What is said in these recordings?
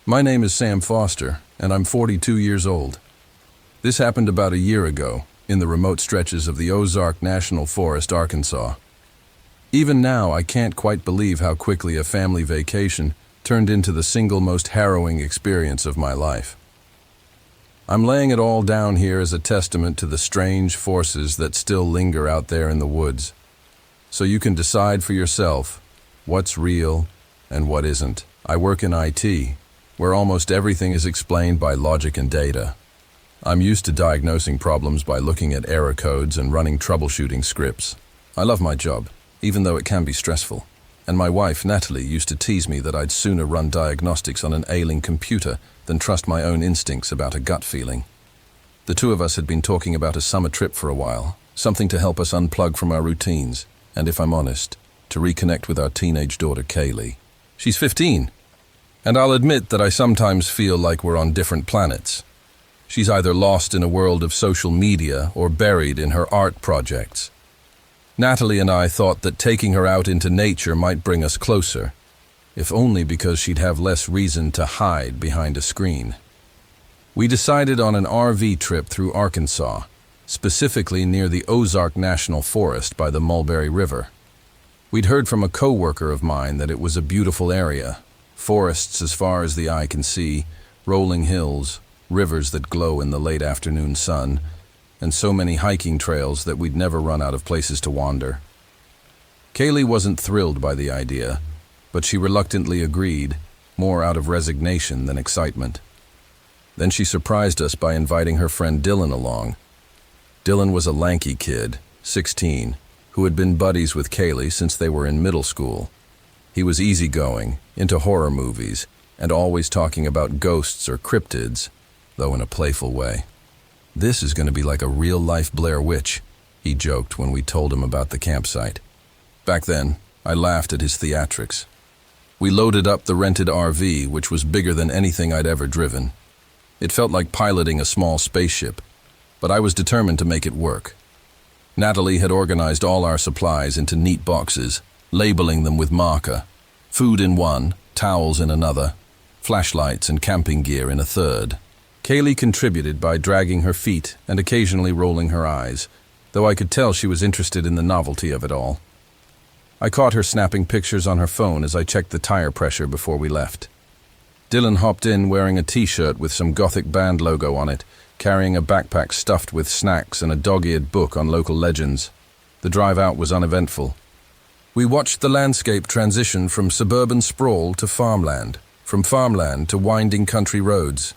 My name is Sam Foster, and I'm 42 years old. This happened about a year ago, in the remote stretches of the Ozark National Forest, Arkansas. Even now, I can't quite believe how quickly a family vacation turned into the single most harrowing experience of my life. I'm laying it all down here as a testament to the strange forces that still linger out there in the woods, so you can decide for yourself what's real and what isn't. I work in IT, where almost everything is explained by logic and data. I'm used to diagnosing problems by looking at error codes and running troubleshooting scripts. I love my job, even though it can be stressful. And my wife, Natalie, used to tease me that I'd sooner run diagnostics on an ailing computer than trust my own instincts about a gut feeling. The two of us had been talking about a summer trip for a while, something to help us unplug from our routines, and if I'm honest, to reconnect with our teenage daughter, Kaylee. She's 15, and I'll admit that I sometimes feel like we're on different planets. She's either lost in a world of social media or buried in her art projects. Natalie and I thought that taking her out into nature might bring us closer, if only because she'd have less reason to hide behind a screen. We decided on an RV trip through Arkansas, specifically near the Ozark National Forest by the Mulberry River. We'd heard from a coworker of mine that it was a beautiful area, forests as far as the eye can see, rolling hills, rivers that glow in the late afternoon sun, and so many hiking trails that we'd never run out of places to wander. Kaylee wasn't thrilled by the idea, but she reluctantly agreed, more out of resignation than excitement. Then she surprised us by inviting her friend Dylan along. Dylan was a lanky kid, 16, who had been buddies with Kaylee since they were in middle school. He was easygoing, into horror movies, and always talking about ghosts or cryptids, though in a playful way. "This is going to be like a real-life Blair Witch," he joked when we told him about the campsite. Back then, I laughed at his theatrics. We loaded up the rented RV, which was bigger than anything I'd ever driven. It felt like piloting a small spaceship, but I was determined to make it work. Natalie had organized all our supplies into neat boxes, labeling them with marker. Food in one, towels in another, flashlights and camping gear in a third. Kaylee contributed by dragging her feet and occasionally rolling her eyes, though I could tell she was interested in the novelty of it all. I caught her snapping pictures on her phone as I checked the tire pressure before we left. Dylan hopped in wearing a t-shirt with some Gothic band logo on it, carrying a backpack stuffed with snacks and a dog-eared book on local legends. The drive out was uneventful. We watched the landscape transition from suburban sprawl to farmland, from farmland to winding country roads.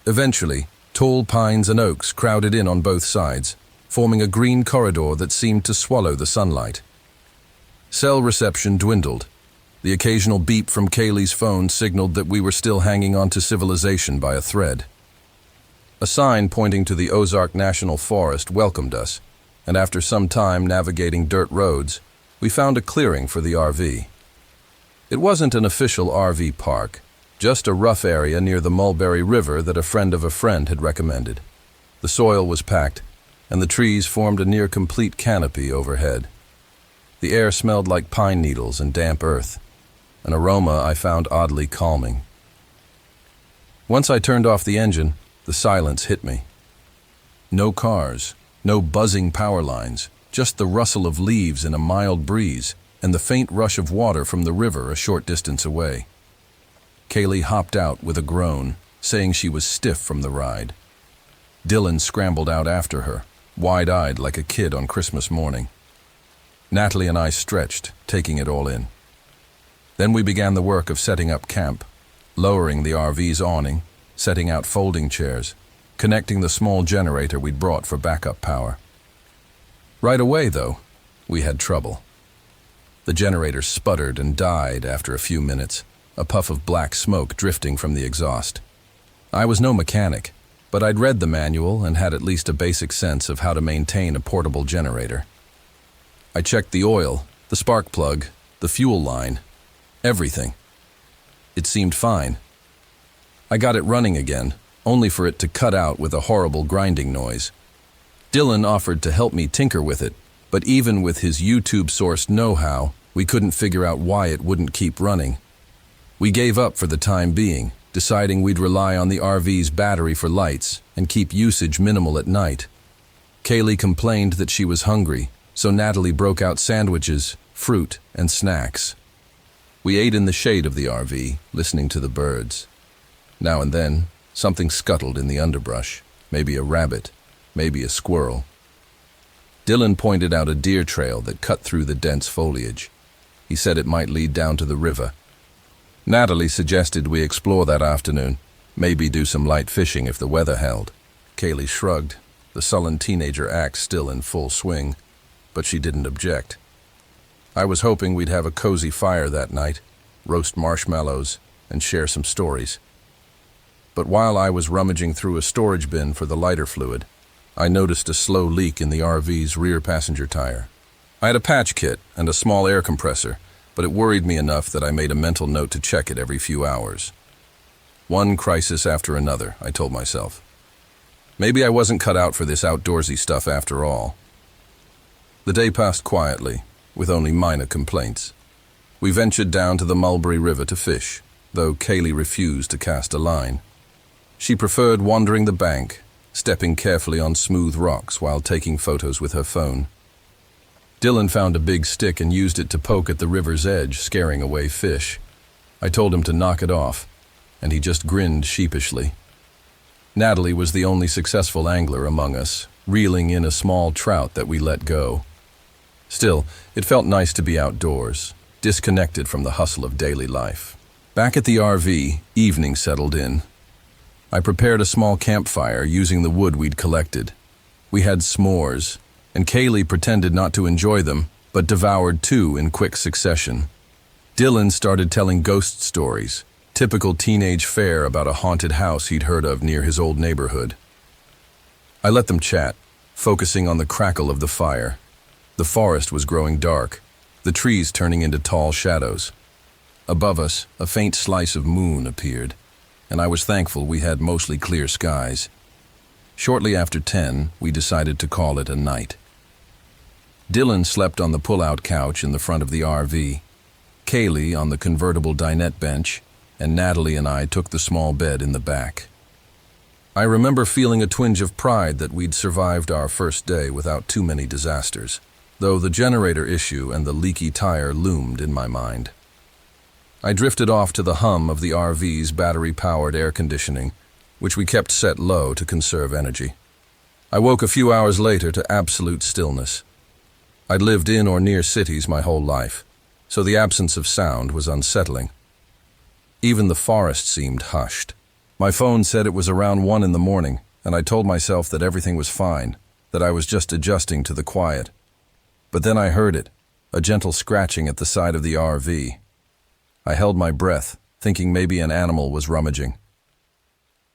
Eventually, tall pines and oaks crowded in on both sides, forming a green corridor that seemed to swallow the sunlight. Cell reception dwindled. The occasional beep from Kaylee's phone signaled that we were still hanging on to civilization by a thread. A sign pointing to the Ozark National Forest welcomed us, and after some time navigating dirt roads, we found a clearing for the RV. It wasn't an official RV park, just a rough area near the Mulberry River that a friend of a friend had recommended. The soil was packed, and the trees formed a near-complete canopy overhead. The air smelled like pine needles and damp earth, an aroma I found oddly calming. Once I turned off the engine, the silence hit me. No cars, no buzzing power lines, just the rustle of leaves in a mild breeze and the faint rush of water from the river a short distance away. Kaylee hopped out with a groan, saying she was stiff from the ride. Dylan scrambled out after her, wide-eyed like a kid on Christmas morning. Natalie and I stretched, taking it all in. Then we began the work of setting up camp, lowering the RV's awning, setting out folding chairs, connecting the small generator we'd brought for backup power. Right away, though, we had trouble. The generator sputtered and died after a few minutes, a puff of black smoke drifting from the exhaust. I was no mechanic, but I'd read the manual and had at least a basic sense of how to maintain a portable generator. I checked the oil, the spark plug, the fuel line, everything. It seemed fine. I got it running again, only for it to cut out with a horrible grinding noise. Dylan offered to help me tinker with it, but even with his YouTube-sourced know-how, we couldn't figure out why it wouldn't keep running. We gave up for the time being, deciding we'd rely on the RV's battery for lights and keep usage minimal at night. Kaylee complained that she was hungry, so Natalie broke out sandwiches, fruit, and snacks. We ate in the shade of the RV, listening to the birds. Now and then, something scuttled in the underbrush, maybe a rabbit, maybe a squirrel. Dylan pointed out a deer trail that cut through the dense foliage. He said it might lead down to the river. Natalie suggested we explore that afternoon, maybe do some light fishing if the weather held. Kaylee shrugged, the sullen teenager act still in full swing, but she didn't object. I was hoping we'd have a cozy fire that night, roast marshmallows, and share some stories. But while I was rummaging through a storage bin for the lighter fluid, I noticed a slow leak in the RV's rear passenger tire. I had a patch kit and a small air compressor, but it worried me enough that I made a mental note to check it every few hours. One crisis after another, I told myself. Maybe I wasn't cut out for this outdoorsy stuff after all. The day passed quietly, with only minor complaints. We ventured down to the Mulberry River to fish, though Kaylee refused to cast a line. She preferred wandering the bank, stepping carefully on smooth rocks while taking photos with her phone. Dylan found a big stick and used it to poke at the river's edge, scaring away fish. I told him to knock it off, and he just grinned sheepishly. Natalie was the only successful angler among us, reeling in a small trout that we let go. Still, it felt nice to be outdoors, disconnected from the hustle of daily life. Back at the RV, evening settled in. I prepared a small campfire using the wood we'd collected. We had s'mores, and Kaylee pretended not to enjoy them, but devoured two in quick succession. Dylan started telling ghost stories, typical teenage fare about a haunted house he'd heard of near his old neighborhood. I let them chat, focusing on the crackle of the fire. The forest was growing dark, the trees turning into tall shadows. Above us, a faint slice of moon appeared, and I was thankful we had mostly clear skies. Shortly after 10, we decided to call it a night. Dylan slept on the pull-out couch in the front of the RV, Kaylee on the convertible dinette bench, and Natalie and I took the small bed in the back. I remember feeling a twinge of pride that we'd survived our first day without too many disasters, though the generator issue and the leaky tire loomed in my mind. I drifted off to the hum of the RV's battery-powered air conditioning, which we kept set low to conserve energy. I woke a few hours later to absolute stillness. I'd lived in or near cities my whole life, so the absence of sound was unsettling. Even the forest seemed hushed. My phone said it was around 1 in the morning, and I told myself that everything was fine, that I was just adjusting to the quiet. But then I heard it, a gentle scratching at the side of the RV. I held my breath, thinking maybe an animal was rummaging.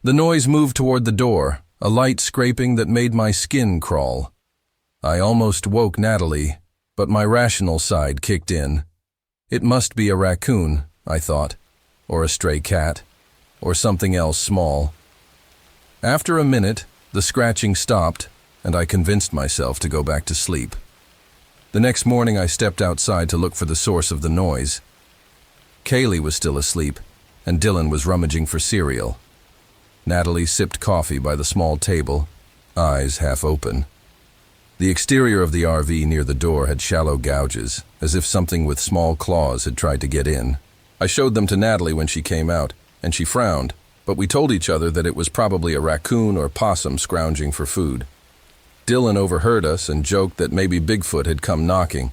The noise moved toward the door, a light scraping that made my skin crawl. I almost woke Natalie, but my rational side kicked in. It must be a raccoon, I thought, or a stray cat, or something else small. After a minute, the scratching stopped, and I convinced myself to go back to sleep. The next morning I stepped outside to look for the source of the noise. Kaylee was still asleep, and Dylan was rummaging for cereal. Natalie sipped coffee by the small table, eyes half open. The exterior of the RV near the door had shallow gouges, as if something with small claws had tried to get in. I showed them to Natalie when she came out, and she frowned, but we told each other that it was probably a raccoon or possum scrounging for food. Dylan overheard us and joked that maybe Bigfoot had come knocking.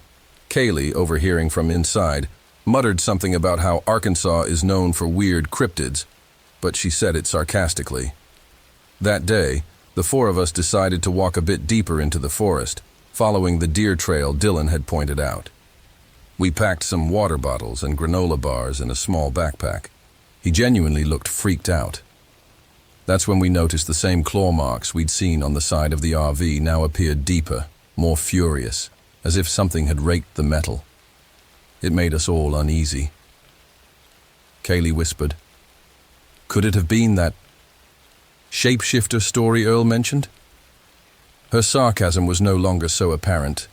Kaylee, overhearing from inside, muttered something about how Arkansas is known for weird cryptids, but she said it sarcastically. That day, the four of us decided to walk a bit deeper into the forest, following the deer trail Dylan had pointed out. We packed some water bottles and granola bars in a small backpack. He genuinely looked freaked out. That's when we noticed the same claw marks we'd seen on the side of the RV now appeared deeper, more furious, as if something had raked the metal. It made us all uneasy. Kaylee whispered, "Could it have been that shapeshifter story Earl mentioned?" Her sarcasm was no longer so apparent.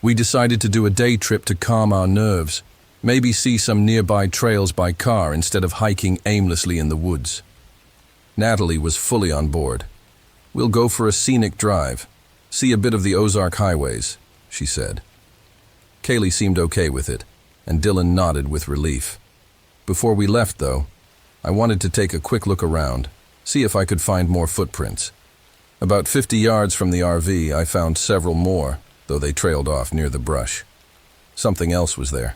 We decided to do a day trip to calm our nerves, Maybe see some nearby trails by car instead of hiking aimlessly in the woods. Natalie was fully on board. We'll go for a scenic drive, see a bit of the Ozark highways, she said. Kaylee seemed okay with it, and Dylan nodded with relief. Before we left, though, I wanted to take a quick look around, see if I could find more footprints. About 50 yards from the RV, I found several more, though they trailed off near the brush. Something else was there.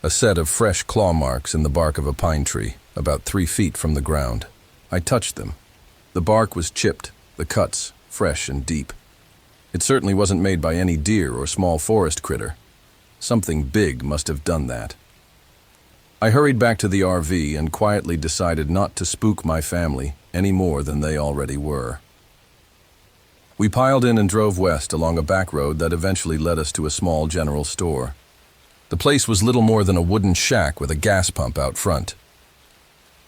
A set of fresh claw marks in the bark of a pine tree, about 3 feet from the ground. I touched them. The bark was chipped, the cuts fresh and deep. It certainly wasn't made by any deer or small forest critter. Something big must have done that. I hurried back to the RV and quietly decided not to spook my family any more than they already were. We piled in and drove west along a back road that eventually led us to a small general store. The place was little more than a wooden shack with a gas pump out front.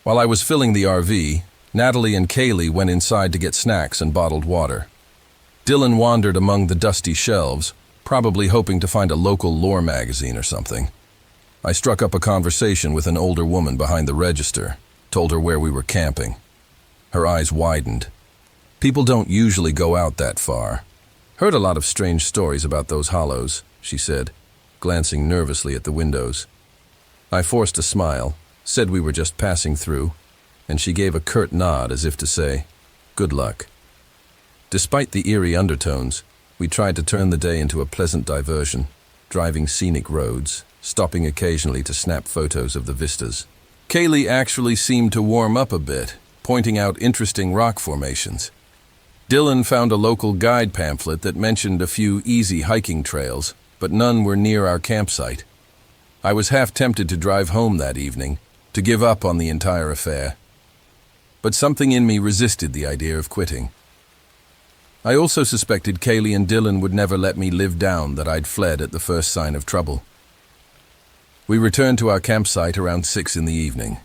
While I was filling the RV, Natalie and Kaylee went inside to get snacks and bottled water. Dylan wandered among the dusty shelves, probably hoping to find a local lore magazine or something. I struck up a conversation with an older woman behind the register, told her where we were camping. Her eyes widened. People don't usually go out that far. Heard a lot of strange stories about those hollows, she said, glancing nervously at the windows. I forced a smile, said we were just passing through, and she gave a curt nod as if to say, "Good luck." Despite the eerie undertones, we tried to turn the day into a pleasant diversion, driving scenic roads, stopping occasionally to snap photos of the vistas. Kaylee actually seemed to warm up a bit, pointing out interesting rock formations. Dylan found a local guide pamphlet that mentioned a few easy hiking trails, but none were near our campsite. I was half tempted to drive home that evening, to give up on the entire affair. But something in me resisted the idea of quitting. I also suspected Kaylee and Dylan would never let me live down that I'd fled at the first sign of trouble. We returned to our campsite around 6 in the evening.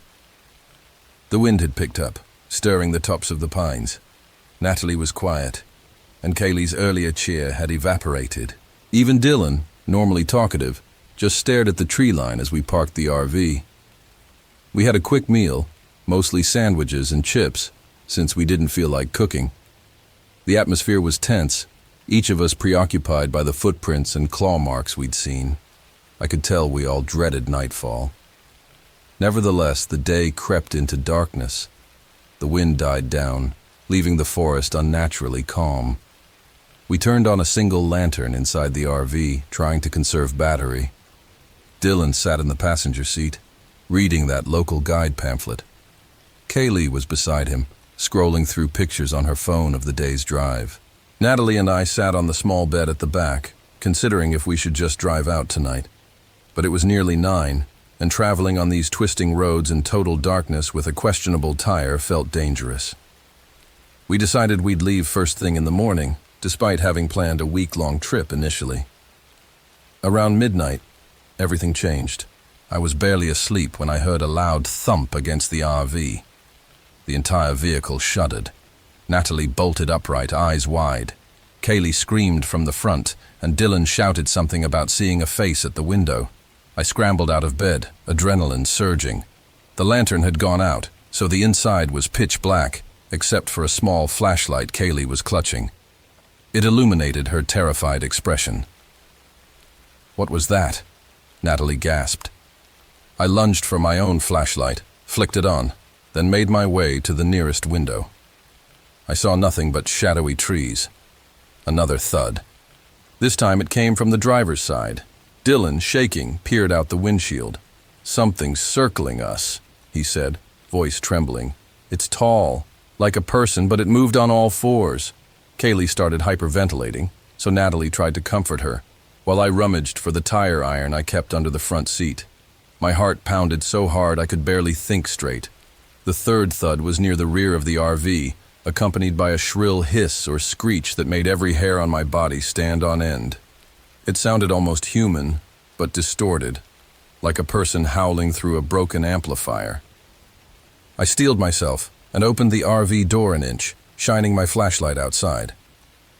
The wind had picked up, stirring the tops of the pines. Natalie was quiet, and Kaylee's earlier cheer had evaporated. Even Dylan, normally talkative, just stared at the tree line as we parked the RV. We had a quick meal, mostly sandwiches and chips, since we didn't feel like cooking. The atmosphere was tense, each of us preoccupied by the footprints and claw marks we'd seen. I could tell we all dreaded nightfall. Nevertheless, the day crept into darkness. The wind died down, leaving the forest unnaturally calm. We turned on a single lantern inside the RV, trying to conserve battery. Dylan sat in the passenger seat, reading that local guide pamphlet. Kaylee was beside him, scrolling through pictures on her phone of the day's drive. Natalie and I sat on the small bed at the back, considering if we should just drive out tonight. But it was nearly 9, and traveling on these twisting roads in total darkness with a questionable tire felt dangerous. We decided we'd leave first thing in the morning, despite having planned a week-long trip initially. Around midnight, everything changed. I was barely asleep when I heard a loud thump against the RV. The entire vehicle shuddered. Natalie bolted upright, eyes wide. Kaylee screamed from the front, and Dylan shouted something about seeing a face at the window. I scrambled out of bed, adrenaline surging. The lantern had gone out, so the inside was pitch black, except for a small flashlight Kaylee was clutching. It illuminated her terrified expression. "What was that?" Natalie gasped. I lunged for my own flashlight, flicked it on, then made my way to the nearest window. I saw nothing but shadowy trees. Another thud. This time it came from the driver's side. Dylan, shaking, peered out the windshield. "Something's circling us," he said, voice trembling. "It's tall, like a person, but it moved on all fours." Kaylee started hyperventilating, so Natalie tried to comfort her, while I rummaged for the tire iron I kept under the front seat. My heart pounded so hard I could barely think straight. The third thud was near the rear of the RV, accompanied by a shrill hiss or screech that made every hair on my body stand on end. It sounded almost human, but distorted, like a person howling through a broken amplifier. I steeled myself and opened the RV door an inch, shining my flashlight outside.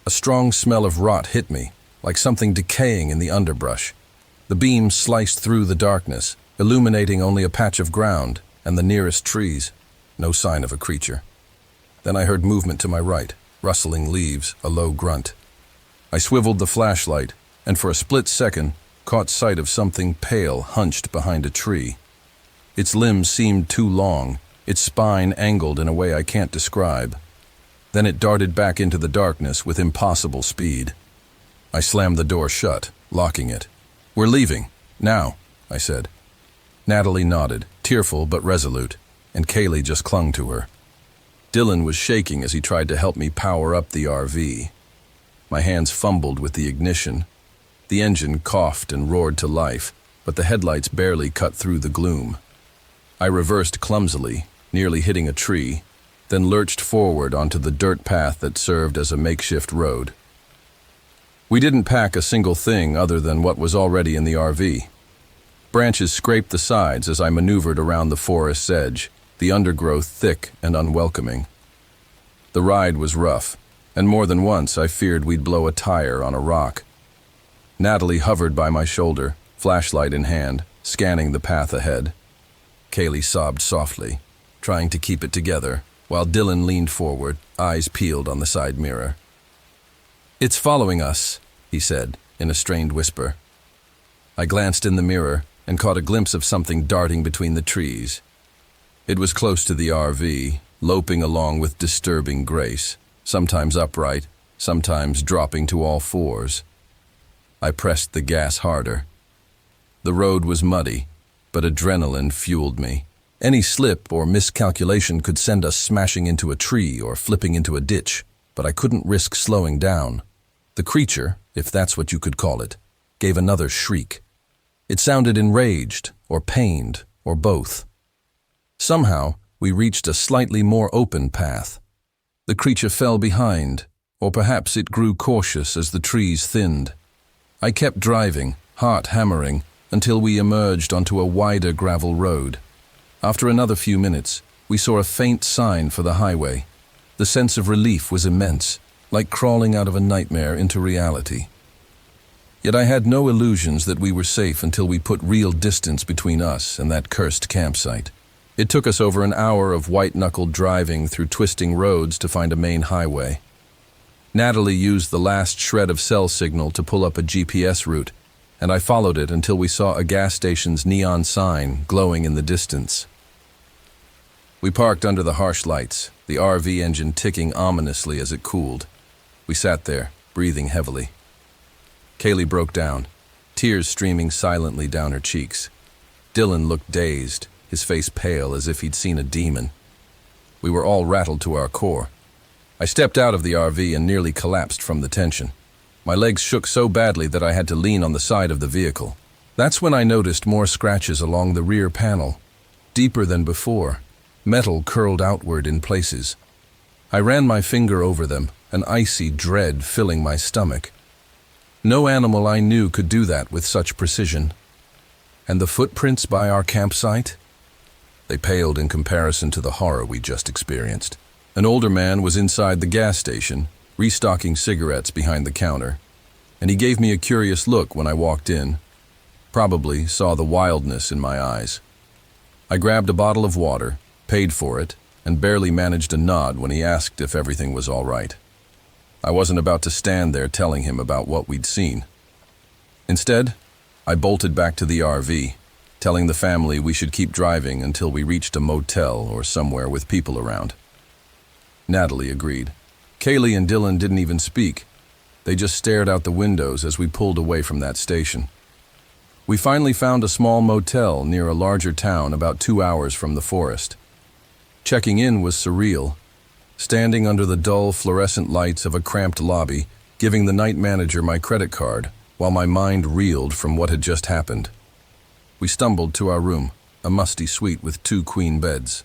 A strong smell of rot hit me, like something decaying in the underbrush. The beam sliced through the darkness, illuminating only a patch of ground and the nearest trees. No sign of a creature. Then I heard movement to my right, rustling leaves, a low grunt. I swiveled the flashlight, and for a split second, caught sight of something pale hunched behind a tree. Its limbs seemed too long, its spine angled in a way I can't describe. Then it darted back into the darkness with impossible speed. I slammed the door shut, locking it. "We're leaving. Now," I said. Natalie nodded, tearful but resolute, and Kaylee just clung to her. Dylan was shaking as he tried to help me power up the RV. My hands fumbled with the ignition. The engine coughed and roared to life, but the headlights barely cut through the gloom. I reversed clumsily, nearly hitting a tree, then lurched forward onto the dirt path that served as a makeshift road. We didn't pack a single thing other than what was already in the RV. Branches scraped the sides as I maneuvered around the forest's edge, the undergrowth thick and unwelcoming. The ride was rough, and more than once I feared we'd blow a tire on a rock. Natalie hovered by my shoulder, flashlight in hand, scanning the path ahead. Kaylee sobbed softly, trying to keep it together, while Dylan leaned forward, eyes peeled on the side mirror. "It's following us," he said, in a strained whisper. I glanced in the mirror and caught a glimpse of something darting between the trees. It was close to the RV, loping along with disturbing grace, sometimes upright, sometimes dropping to all fours. I pressed the gas harder. The road was muddy, but adrenaline fueled me. Any slip or miscalculation could send us smashing into a tree or flipping into a ditch, but I couldn't risk slowing down. The creature, if that's what you could call it, gave another shriek. It sounded enraged, or pained, or both. Somehow, we reached a slightly more open path. The creature fell behind, or perhaps it grew cautious as the trees thinned. I kept driving, heart hammering, until we emerged onto a wider gravel road. After another few minutes, we saw a faint sign for the highway. The sense of relief was immense, like crawling out of a nightmare into reality. Yet I had no illusions that we were safe until we put real distance between us and that cursed campsite. It took us over an hour of white-knuckled driving through twisting roads to find a main highway. Natalie used the last shred of cell signal to pull up a GPS route, and I followed it until we saw a gas station's neon sign glowing in the distance. We parked under the harsh lights, the RV engine ticking ominously as it cooled. We sat there, breathing heavily. Kaylee broke down, tears streaming silently down her cheeks. Dylan looked dazed, his face pale as if he'd seen a demon. We were all rattled to our core. I stepped out of the RV and nearly collapsed from the tension. My legs shook so badly that I had to lean on the side of the vehicle. That's when I noticed more scratches along the rear panel, deeper than before. Metal curled outward in places. I ran my finger over them, an icy dread filling my stomach. No animal I knew could do that with such precision. And the footprints by our campsite? They paled in comparison to the horror we just experienced. An older man was inside the gas station, restocking cigarettes behind the counter, and he gave me a curious look when I walked in. Probably saw the wildness in my eyes. I grabbed a bottle of water, paid for it, and barely managed a nod when he asked if everything was all right. I wasn't about to stand there telling him about what we'd seen. Instead, I bolted back to the RV, telling the family we should keep driving until we reached a motel or somewhere with people around. Natalie agreed. Kaylee and Dylan didn't even speak. They just stared out the windows as we pulled away from that station. We finally found a small motel near a larger town about 2 hours from the forest. Checking in was surreal. Standing under the dull fluorescent lights of a cramped lobby, giving the night manager my credit card, while my mind reeled from what had just happened. We stumbled to our room, a musty suite with 2 queen beds.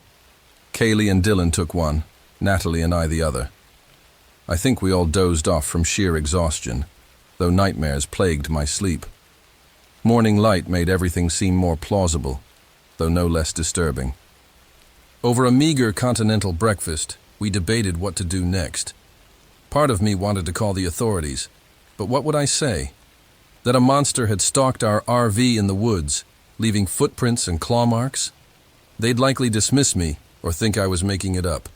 Kaylee and Dylan took one, Natalie and I the other. I think we all dozed off from sheer exhaustion, though nightmares plagued my sleep. Morning light made everything seem more plausible, though no less disturbing. Over a meager continental breakfast, we debated what to do next. Part of me wanted to call the authorities, but what would I say? That a monster had stalked our RV in the woods, leaving footprints and claw marks. They'd likely dismiss me or think I was making it up.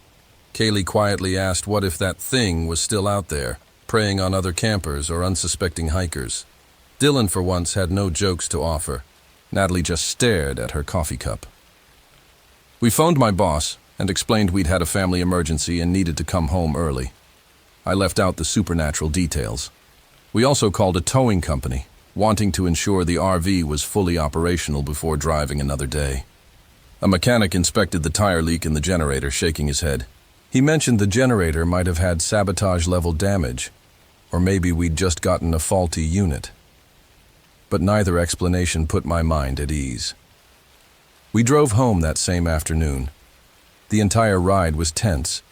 Kaylee quietly asked what if that thing was still out there, preying on other campers or unsuspecting hikers. Dylan, for once, had no jokes to offer. Natalie just stared at her coffee cup. We phoned my boss and explained we'd had a family emergency and needed to come home early. I left out the supernatural details. We also called a towing company, wanting to ensure the RV was fully operational before driving another day. A mechanic inspected the tire leak in the generator, shaking his head. He mentioned the generator might have had sabotage-level damage, or maybe we'd just gotten a faulty unit. But neither explanation put my mind at ease. We drove home that same afternoon. The entire ride was tense,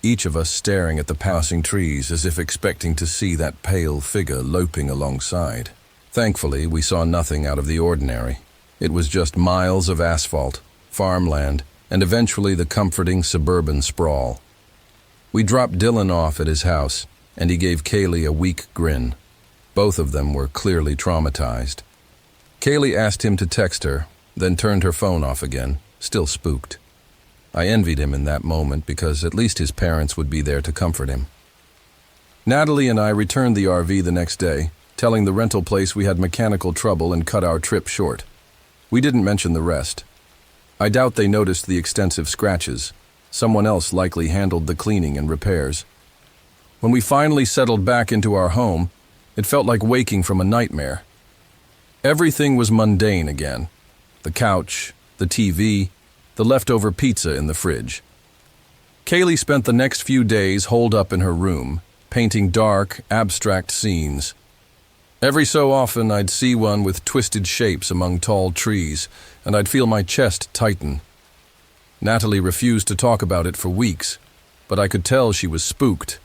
each of us staring at the passing trees as if expecting to see that pale figure loping alongside. Thankfully, we saw nothing out of the ordinary. It was just miles of asphalt, farmland, and eventually the comforting suburban sprawl. We dropped Dylan off at his house, and he gave Kaylee a weak grin. Both of them were clearly traumatized. Kaylee asked him to text her, then turned her phone off again, still spooked. I envied him in that moment because at least his parents would be there to comfort him. Natalie and I returned the RV the next day, telling the rental place we had mechanical trouble and cut our trip short. We didn't mention the rest. I doubt they noticed the extensive scratches. Someone else likely handled the cleaning and repairs. When we finally settled back into our home, it felt like waking from a nightmare. Everything was mundane again. The couch, the TV, the leftover pizza in the fridge. Kaylee spent the next few days holed up in her room, painting dark, abstract scenes. Every so often I'd see one with twisted shapes among tall trees, and I'd feel my chest tighten. Natalie refused to talk about it for weeks, but I could tell she was spooked.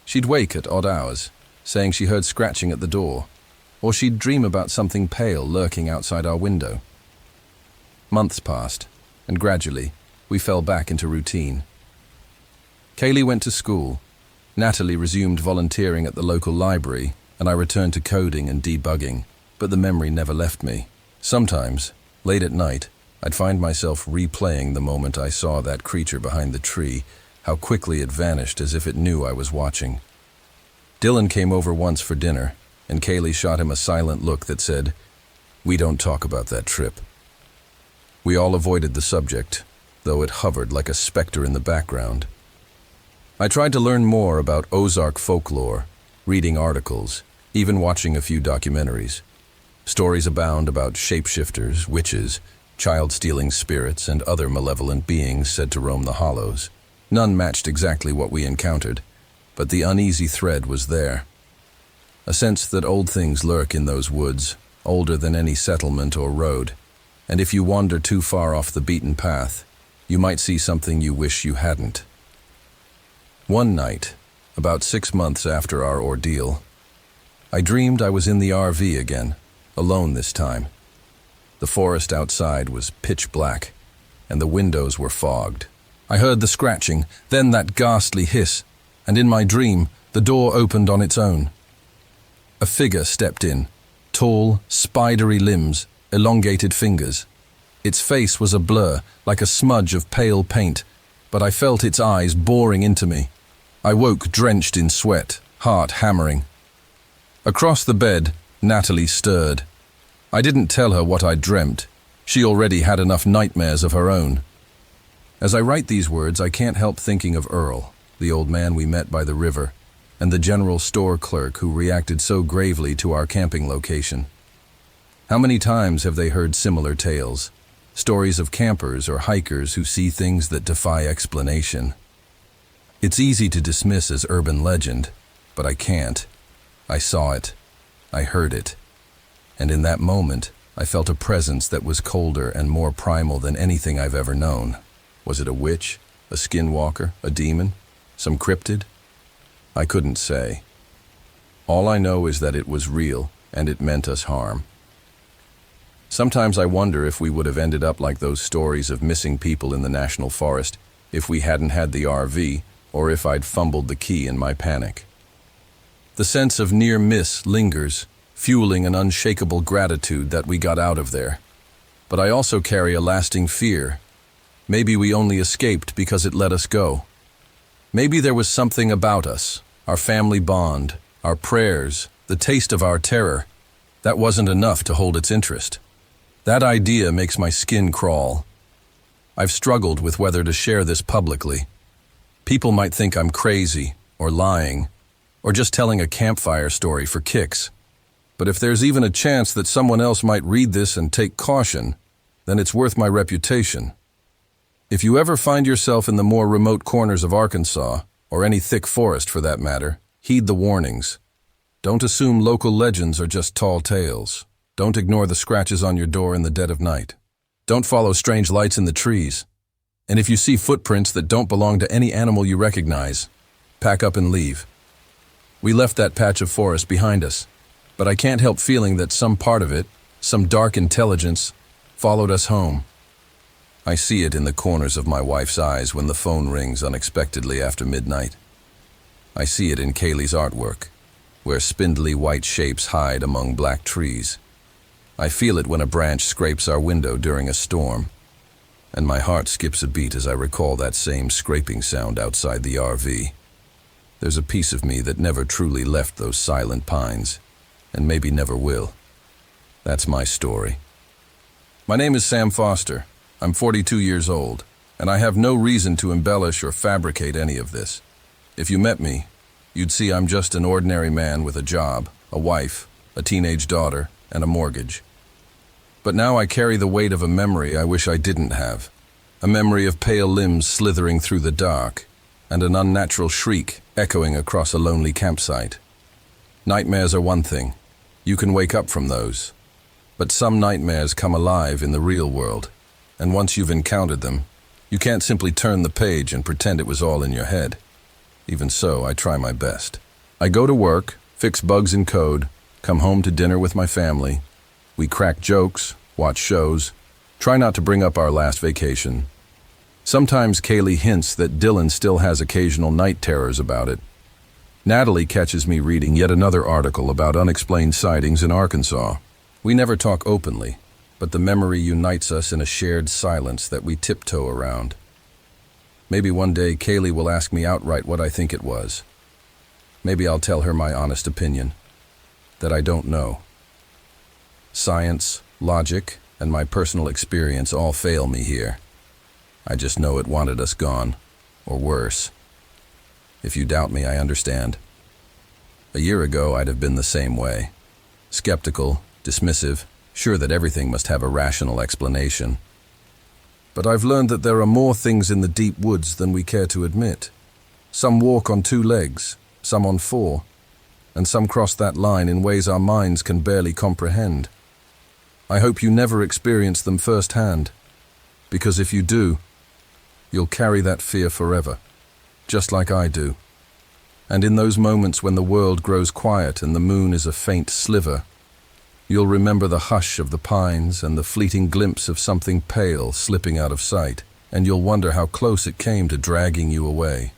She'd wake at odd hours, saying she heard scratching at the door, or she'd dream about something pale lurking outside our window. Months passed, and gradually, we fell back into routine. Kaylee went to school, Natalie resumed volunteering at the local library, and I returned to coding and debugging, but the memory never left me. Sometimes, late at night, I'd find myself replaying the moment I saw that creature behind the tree, how quickly it vanished as if it knew I was watching. Dylan came over once for dinner, and Kaylee shot him a silent look that said, "We don't talk about that trip." We all avoided the subject, though it hovered like a specter in the background. I tried to learn more about Ozark folklore, reading articles, even watching a few documentaries. Stories abound about shapeshifters, witches, child-stealing spirits, and other malevolent beings said to roam the hollows. None matched exactly what we encountered, but the uneasy thread was there. A sense that old things lurk in those woods, older than any settlement or road, and if you wander too far off the beaten path, you might see something you wish you hadn't. One night, about 6 months after our ordeal, I dreamed I was in the RV again, alone this time. The forest outside was pitch black, and the windows were fogged. I heard the scratching, then that ghastly hiss, and in my dream, the door opened on its own. A figure stepped in, tall, spidery limbs, elongated fingers. Its face was a blur, like a smudge of pale paint, but I felt its eyes boring into me. I woke drenched in sweat, heart hammering. Across the bed, Natalie stirred. I didn't tell her what I'd dreamt. She already had enough nightmares of her own. As I write these words, I can't help thinking of Earl, the old man we met by the river, and the general store clerk who reacted so gravely to our camping location. How many times have they heard similar tales? Stories of campers or hikers who see things that defy explanation. It's easy to dismiss as urban legend, but I can't. I saw it. I heard it. And in that moment, I felt a presence that was colder and more primal than anything I've ever known. Was it a witch, a skinwalker, a demon, some cryptid? I couldn't say. All I know is that it was real, and it meant us harm. Sometimes I wonder if we would have ended up like those stories of missing people in the national forest if we hadn't had the RV, or if I'd fumbled the key in my panic. The sense of near miss lingers, fueling an unshakable gratitude that we got out of there. But I also carry a lasting fear. Maybe we only escaped because it let us go. Maybe there was something about us, our family bond, our prayers, the taste of our terror, that wasn't enough to hold its interest. That idea makes my skin crawl. I've struggled with whether to share this publicly. People might think I'm crazy, or lying, or just telling a campfire story for kicks. But if there's even a chance that someone else might read this and take caution, then it's worth my reputation. If you ever find yourself in the more remote corners of Arkansas, or any thick forest for that matter, heed the warnings. Don't assume local legends are just tall tales. Don't ignore the scratches on your door in the dead of night. Don't follow strange lights in the trees. And if you see footprints that don't belong to any animal you recognize, pack up and leave. We left that patch of forest behind us, but I can't help feeling that some part of it, some dark intelligence, followed us home. I see it in the corners of my wife's eyes when the phone rings unexpectedly after midnight. I see it in Kaylee's artwork, where spindly white shapes hide among black trees. I feel it when a branch scrapes our window during a storm, and my heart skips a beat as I recall that same scraping sound outside the RV. There's a piece of me that never truly left those silent pines, and maybe never will. That's my story. My name is Sam Foster. I'm 42 years old, and I have no reason to embellish or fabricate any of this. If you met me, you'd see I'm just an ordinary man with a job, a wife, a teenage daughter, and a mortgage. But now I carry the weight of a memory I wish I didn't have. A memory of pale limbs slithering through the dark, and an unnatural shriek echoing across a lonely campsite. Nightmares are one thing. You can wake up from those. But some nightmares come alive in the real world, and once you've encountered them, you can't simply turn the page and pretend it was all in your head. Even so, I try my best. I go to work, fix bugs in code, come home to dinner with my family. We crack jokes, watch shows, try not to bring up our last vacation. Sometimes Kaylee hints that Dylan still has occasional night terrors about it. Natalie catches me reading yet another article about unexplained sightings in Arkansas. We never talk openly, but the memory unites us in a shared silence that we tiptoe around. Maybe one day Kaylee will ask me outright what I think it was. Maybe I'll tell her my honest opinion, that I don't know. Science, logic, and my personal experience all fail me here. I just know it wanted us gone, or worse. If you doubt me, I understand. A year ago, I'd have been the same way. Skeptical, dismissive, sure that everything must have a rational explanation. But I've learned that there are more things in the deep woods than we care to admit. Some walk on 2 legs, some on 4, and some cross that line in ways our minds can barely comprehend. I hope you never experience them firsthand, because if you do, you'll carry that fear forever, just like I do. And in those moments when the world grows quiet and the moon is a faint sliver, you'll remember the hush of the pines and the fleeting glimpse of something pale slipping out of sight, and you'll wonder how close it came to dragging you away.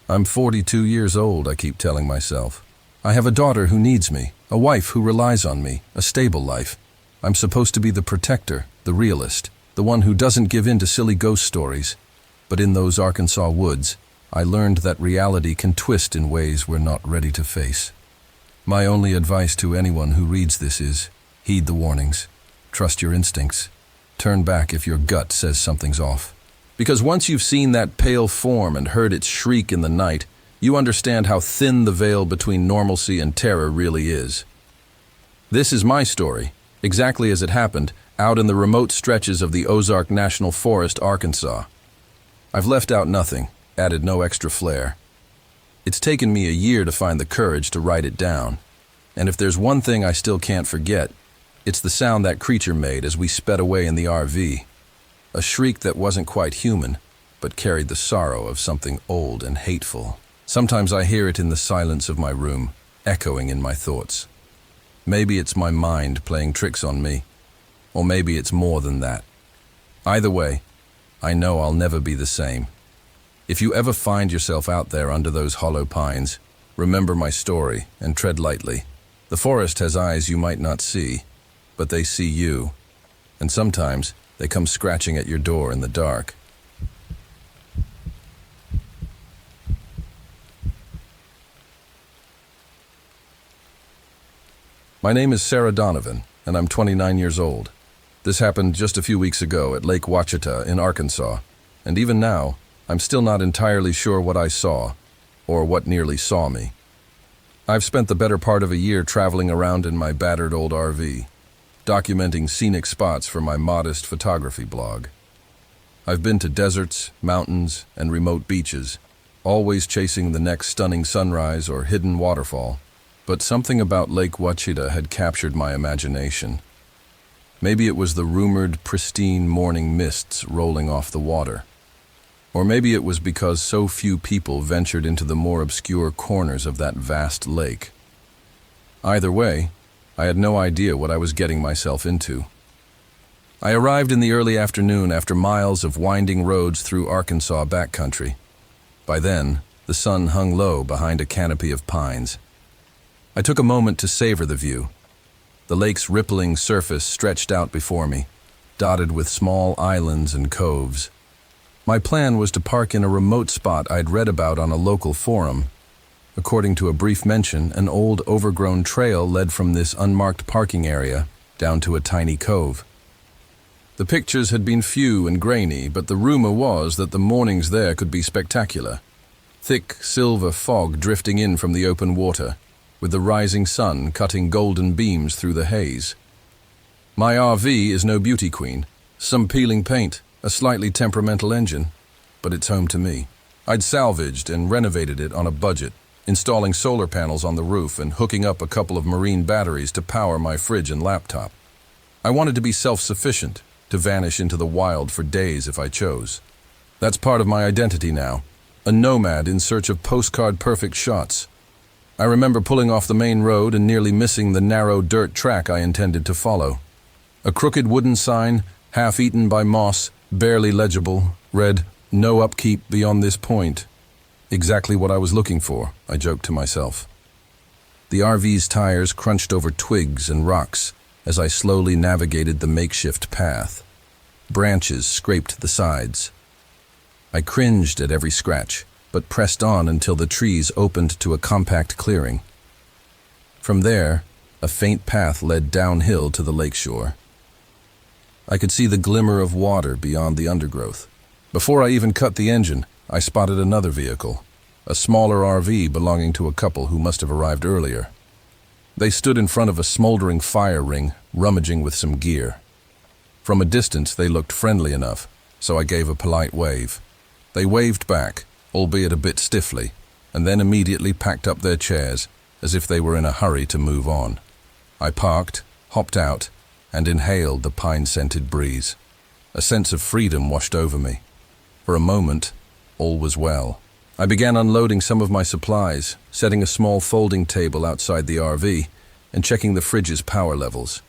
I'm 42 years old, I keep telling myself. I have a daughter who needs me, a wife who relies on me, a stable life. I'm supposed to be the protector, the realist, the one who doesn't give in to silly ghost stories. But in those Arkansas woods, I learned that reality can twist in ways we're not ready to face. My only advice to anyone who reads this is, heed the warnings, trust your instincts, turn back if your gut says something's off. Because once you've seen that pale form and heard its shriek in the night, you understand how thin the veil between normalcy and terror really is. This is my story, exactly as it happened, out in the remote stretches of the Ozark National Forest, Arkansas. I've left out nothing, added no extra flair. It's taken me a year to find the courage to write it down. And if there's one thing I still can't forget, it's the sound that creature made as we sped away in the RV. A shriek that wasn't quite human, but carried the sorrow of something old and hateful. Sometimes I hear it in the silence of my room, echoing in my thoughts. Maybe it's my mind playing tricks on me, or maybe it's more than that. Either way, I know I'll never be the same. If you ever find yourself out there under those hollow pines, remember my story and tread lightly. The forest has eyes you might not see, but they see you, and sometimes they come scratching at your door in the dark. My name is Sarah Donovan, and I'm 29 years old. This happened just a few weeks ago at Lake Ouachita in Arkansas, and even now, I'm still not entirely sure what I saw, or what nearly saw me. I've spent the better part of a year traveling around in my battered old RV, documenting scenic spots for my modest photography blog. I've been to deserts, mountains, and remote beaches, always chasing the next stunning sunrise or hidden waterfall. But something about Lake Ouachita had captured my imagination. Maybe it was the rumored pristine morning mists rolling off the water. Or maybe it was because so few people ventured into the more obscure corners of that vast lake. Either way, I had no idea what I was getting myself into. I arrived in the early afternoon after miles of winding roads through Arkansas backcountry. By then, the sun hung low behind a canopy of pines. I took a moment to savor the view. The lake's rippling surface stretched out before me, dotted with small islands and coves. My plan was to park in a remote spot I'd read about on a local forum. According to a brief mention, an old overgrown trail led from this unmarked parking area down to a tiny cove. The pictures had been few and grainy, but the rumor was that the mornings there could be spectacular. Thick silver fog drifting in from the open water, with the rising sun cutting golden beams through the haze. My RV is no beauty queen, some peeling paint, a slightly temperamental engine, but it's home to me. I'd salvaged and renovated it on a budget, installing solar panels on the roof and hooking up a couple of marine batteries to power my fridge and laptop. I wanted to be self-sufficient, to vanish into the wild for days if I chose. That's part of my identity now, a nomad in search of postcard-perfect shots. I remember pulling off the main road and nearly missing the narrow dirt track I intended to follow. A crooked wooden sign, half-eaten by moss, barely legible, read, "No upkeep beyond this point." Exactly what I was looking for, I joked to myself. The RV's tires crunched over twigs and rocks as I slowly navigated the makeshift path. Branches scraped the sides. I cringed at every scratch, but pressed on until the trees opened to a compact clearing. From there, a faint path led downhill to the lakeshore. I could see the glimmer of water beyond the undergrowth. Before I even cut the engine, I spotted another vehicle, a smaller RV belonging to a couple who must have arrived earlier. They stood in front of a smoldering fire ring, rummaging with some gear. From a distance, they looked friendly enough, so I gave a polite wave. They waved back, albeit a bit stiffly, and then immediately packed up their chairs, as if they were in a hurry to move on. I parked, hopped out, and inhaled the pine-scented breeze. A sense of freedom washed over me. For a moment, all was well. I began unloading some of my supplies, setting a small folding table outside the RV, and checking the fridge's power levels.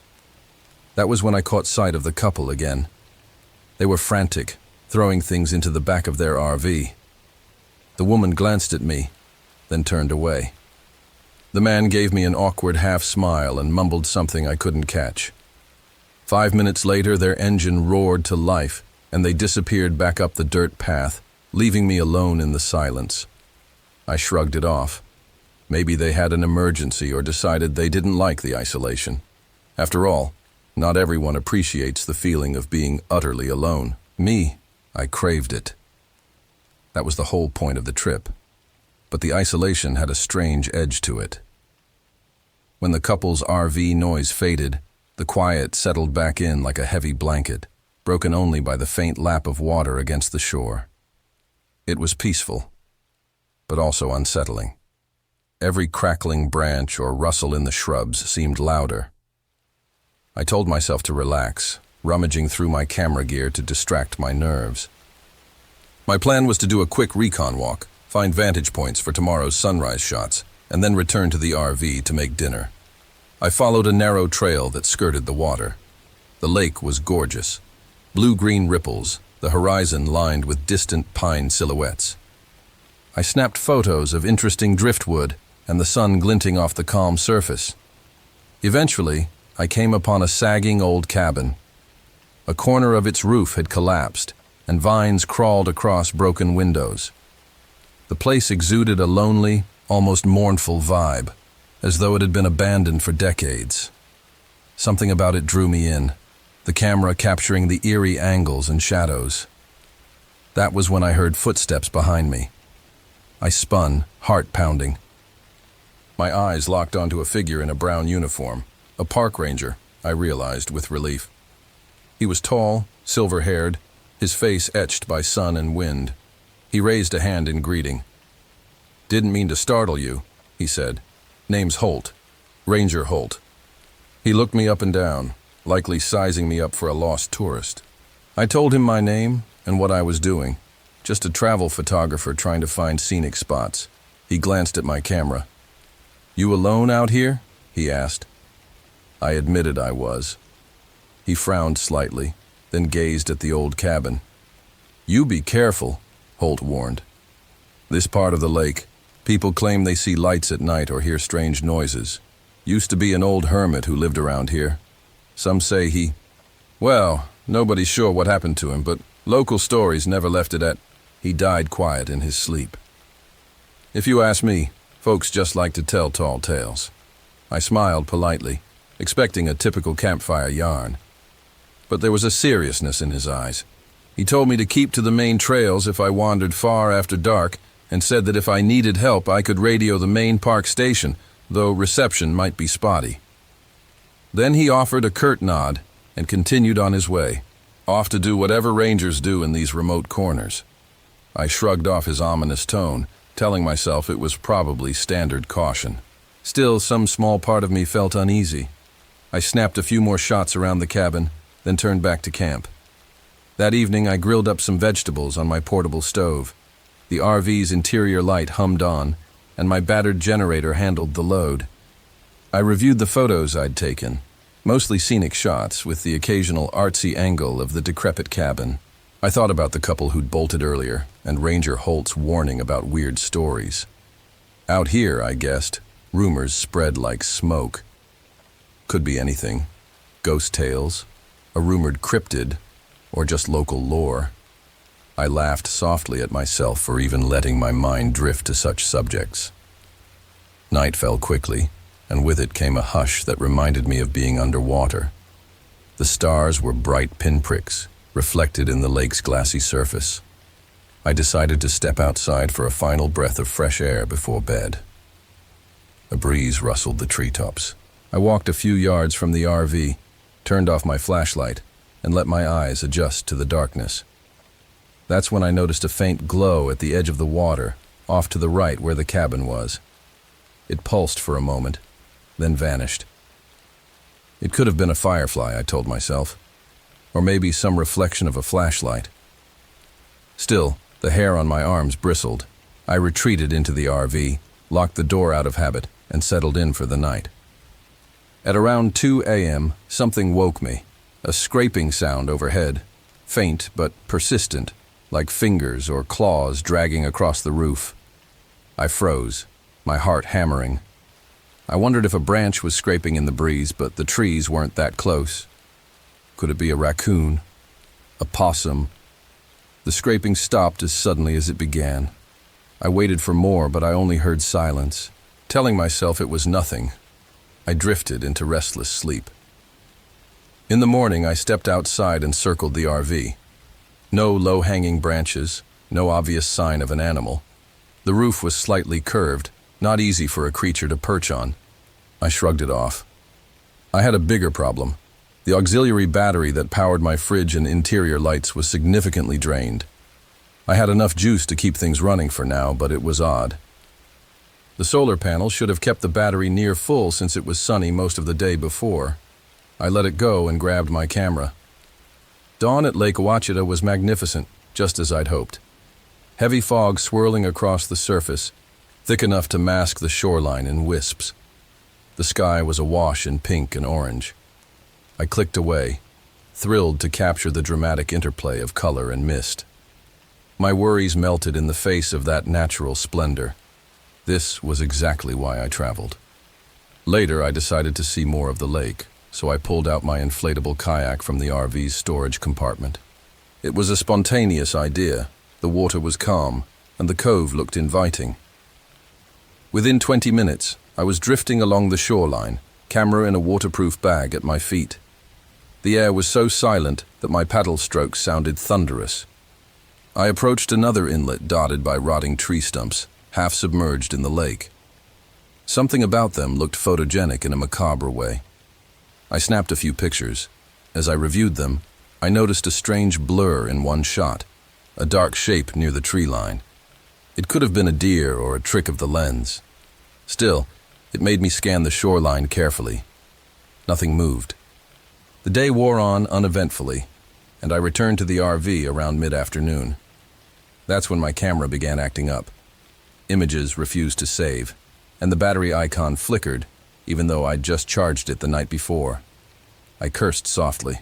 That was when I caught sight of the couple again. They were frantic, throwing things into the back of their RV. The woman glanced at me, then turned away. The man gave me an awkward half-smile and mumbled something I couldn't catch. 5 minutes later, their engine roared to life, and they disappeared back up the dirt path, leaving me alone in the silence. I shrugged it off. Maybe they had an emergency or decided they didn't like the isolation. After all, not everyone appreciates the feeling of being utterly alone. Me, I craved it. That was the whole point of the trip. But the isolation had a strange edge to it. When the couple's RV noise faded, the quiet settled back in like a heavy blanket, broken only by the faint lap of water against the shore. It was peaceful, but also unsettling. Every crackling branch or rustle in the shrubs seemed louder. I told myself to relax, rummaging through my camera gear to distract my nerves. My plan was to do a quick recon walk, find vantage points for tomorrow's sunrise shots, and then return to the RV to make dinner. I followed a narrow trail that skirted the water. The lake was gorgeous. Blue-green ripples, the horizon lined with distant pine silhouettes. I snapped photos of interesting driftwood and the sun glinting off the calm surface. Eventually, I came upon a sagging old cabin. A corner of its roof had collapsed, and vines crawled across broken windows. The place exuded a lonely, almost mournful vibe, as though it had been abandoned for decades. Something about it drew me in, the camera capturing the eerie angles and shadows. That was when I heard footsteps behind me. I spun, heart pounding. My eyes locked onto a figure in a brown uniform, a park ranger, I realized with relief. He was tall, silver-haired, his face etched by sun and wind. He raised a hand in greeting. "Didn't mean to startle you," he said. "Name's Holt. Ranger Holt." He looked me up and down, likely sizing me up for a lost tourist. I told him my name and what I was doing, just a travel photographer trying to find scenic spots. He glanced at my camera. "You alone out here?" he asked. I admitted I was. He frowned slightly, then gazed at the old cabin. "You be careful," Holt warned. "This part of the lake, people claim they see lights at night or hear strange noises. Used to be an old hermit who lived around here. Some say well, nobody's sure what happened to him, but local stories never left it at he died quiet in his sleep. If you ask me, folks just like to tell tall tales." I smiled politely, expecting a typical campfire yarn. But there was a seriousness in his eyes. He told me to keep to the main trails if I wandered far after dark, and said that if I needed help I could radio the main park station, though reception might be spotty. Then he offered a curt nod and continued on his way, off to do whatever rangers do in these remote corners. I shrugged off his ominous tone, telling myself it was probably standard caution. Still, some small part of me felt uneasy. I snapped a few more shots around the cabin, then turned back to camp. That evening I grilled up some vegetables on my portable stove. The RV's interior light hummed on, and my battered generator handled the load. I reviewed the photos I'd taken, mostly scenic shots with the occasional artsy angle of the decrepit cabin. I thought about the couple who'd bolted earlier, and Ranger Holt's warning about weird stories. Out here, I guessed, rumors spread like smoke. Could be anything. Ghost tales, a rumored cryptid, or just local lore. I laughed softly at myself for even letting my mind drift to such subjects. Night fell quickly, and with it came a hush that reminded me of being underwater. The stars were bright pinpricks, reflected in the lake's glassy surface. I decided to step outside for a final breath of fresh air before bed. A breeze rustled the treetops. I walked a few yards from the RV, turned off my flashlight, and let my eyes adjust to the darkness. That's when I noticed a faint glow at the edge of the water, off to the right where the cabin was. It pulsed for a moment, then vanished. It could have been a firefly, I told myself, or maybe some reflection of a flashlight. Still, the hair on my arms bristled. I retreated into the RV, locked the door out of habit, and settled in for the night. At around 2 a.m., something woke me, a scraping sound overhead, faint but persistent, like fingers or claws dragging across the roof. I froze, my heart hammering. I wondered if a branch was scraping in the breeze, but the trees weren't that close. Could it be a raccoon? A possum? The scraping stopped as suddenly as it began. I waited for more, but I only heard silence. Telling myself it was nothing, I drifted into restless sleep. In the morning, I stepped outside and circled the RV. No low-hanging branches, no obvious sign of an animal. The roof was slightly curved, not easy for a creature to perch on. I shrugged it off. I had a bigger problem. The auxiliary battery that powered my fridge and interior lights was significantly drained. I had enough juice to keep things running for now, but it was odd. The solar panel should have kept the battery near full since it was sunny most of the day before. I let it go and grabbed my camera. Dawn at Lake Ouachita was magnificent, just as I'd hoped. Heavy fog swirling across the surface, thick enough to mask the shoreline in wisps. The sky was awash in pink and orange. I clicked away, thrilled to capture the dramatic interplay of color and mist. My worries melted in the face of that natural splendor. This was exactly why I traveled. Later, I decided to see more of the lake. so I pulled out my inflatable kayak from the RV's storage compartment. It was a spontaneous idea. The water was calm, and the cove looked inviting. Within 20 minutes, I was drifting along the shoreline, camera in a waterproof bag at my feet. The air was so silent that my paddle strokes sounded thunderous. I approached another inlet dotted by rotting tree stumps, half submerged in the lake. Something about them looked photogenic in a macabre way. I snapped a few pictures. As I reviewed them, I noticed a strange blur in one shot, a dark shape near the tree line. It could have been a deer or a trick of the lens. Still, it made me scan the shoreline carefully. Nothing moved. The day wore on uneventfully, and I returned to the RV around mid-afternoon. That's when my camera began acting up. Images refused to save, and the battery icon flickered, even though I'd just charged it the night before. I cursed softly.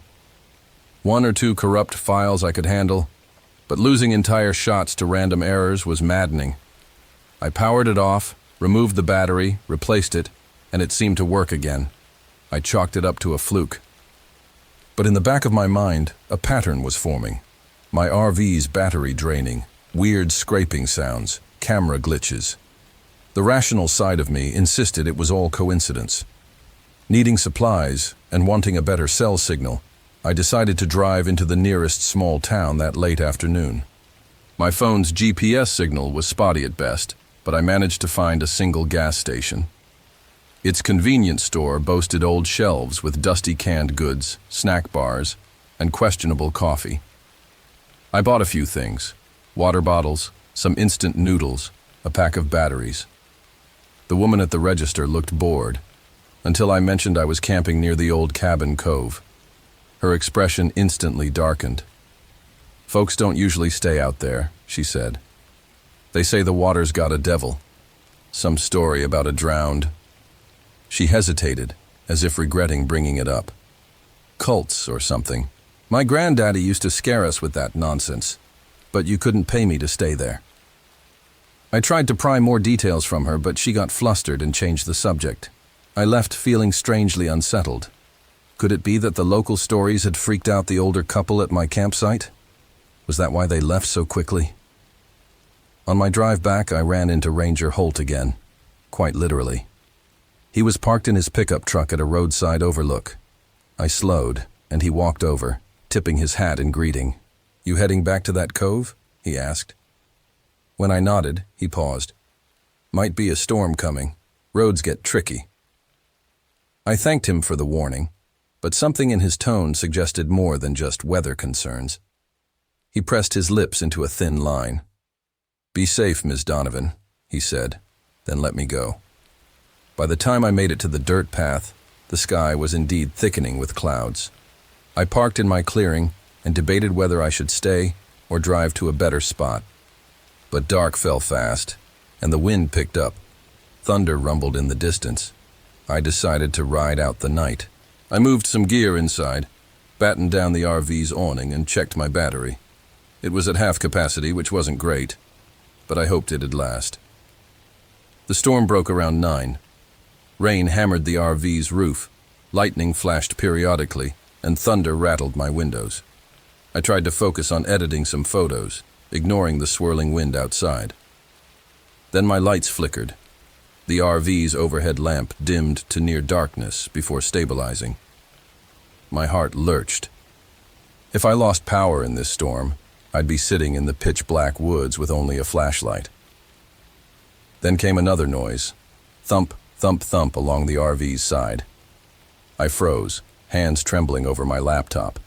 One or two corrupt files I could handle, but losing entire shots to random errors was maddening. I powered it off, removed the battery, replaced it, and it seemed to work again. I chalked it up to a fluke. But in the back of my mind, a pattern was forming. My RV's battery draining, weird scraping sounds, camera glitches. The rational side of me insisted it was all coincidence. Needing supplies and wanting a better cell signal, I decided to drive into the nearest small town that late afternoon. My phone's GPS signal was spotty at best, but I managed to find a single gas station. Its convenience store boasted old shelves with dusty canned goods, snack bars, and questionable coffee. I bought a few things: water bottles, some instant noodles, a pack of batteries. The woman at the register looked bored, until I mentioned I was camping near the old cabin cove. Her expression instantly darkened. "Folks don't usually stay out there," she said. "They say the water's got a devil. Some story about a drowned." She hesitated, as if regretting bringing it up. "Cults or something. My granddaddy used to scare us with that nonsense, but you couldn't pay me to stay there." I tried to pry more details from her, but she got flustered and changed the subject. I left feeling strangely unsettled. Could it be that the local stories had freaked out the older couple at my campsite? Was that why they left so quickly? On my drive back, I ran into Ranger Holt again, quite literally. He was parked in his pickup truck at a roadside overlook. I slowed, and he walked over, tipping his hat in greeting. "You heading back to that cove?" he asked. When I nodded, he paused. "Might be a storm coming. Roads get tricky." I thanked him for the warning, but something in his tone suggested more than just weather concerns. He pressed his lips into a thin line. "Be safe, Ms. Donovan," he said, then let me go. By the time I made it to the dirt path, the sky was indeed thickening with clouds. I parked in my clearing and debated whether I should stay or drive to a better spot. But dark fell fast, and the wind picked up. Thunder rumbled in the distance. I decided to ride out the night. I moved some gear inside, battened down the RV's awning, and checked my battery. It was at half capacity, which wasn't great, but I hoped it'd last. The storm broke around 9. Rain hammered the RV's roof, lightning flashed periodically, and thunder rattled my windows. I tried to focus on editing some photos, ignoring the swirling wind outside. Then my lights flickered. The RV's overhead lamp dimmed to near darkness before stabilizing. My heart lurched. If I lost power in this storm, I'd be sitting in the pitch-black woods with only a flashlight. Then came another noise. Thump, thump, thump along the RV's side. I froze, hands trembling over my laptop.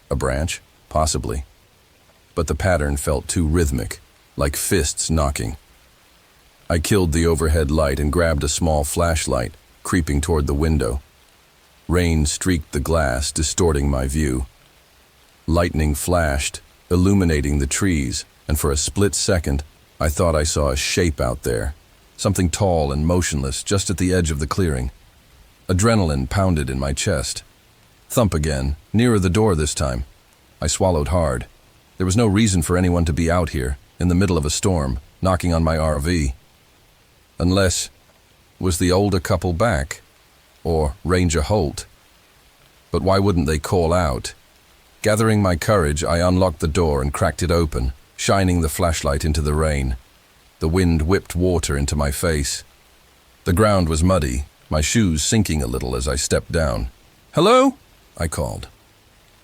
A branch? Possibly. But the pattern felt too rhythmic, like fists knocking. I killed the overhead light and grabbed a small flashlight, creeping toward the window. Rain streaked the glass, distorting my view. Lightning flashed, illuminating the trees, and for a split second, I thought I saw a shape out there, something tall and motionless just at the edge of the clearing. Adrenaline pounded in my chest. Thump again, nearer the door this time. I swallowed hard. There was no reason for anyone to be out here, in the middle of a storm, knocking on my RV. Unless, was the older couple back? Or Ranger Holt? But why wouldn't they call out? Gathering my courage, I unlocked the door and cracked it open, shining the flashlight into the rain. The wind whipped water into my face. The ground was muddy, my shoes sinking a little as I stepped down. "Hello?" I called.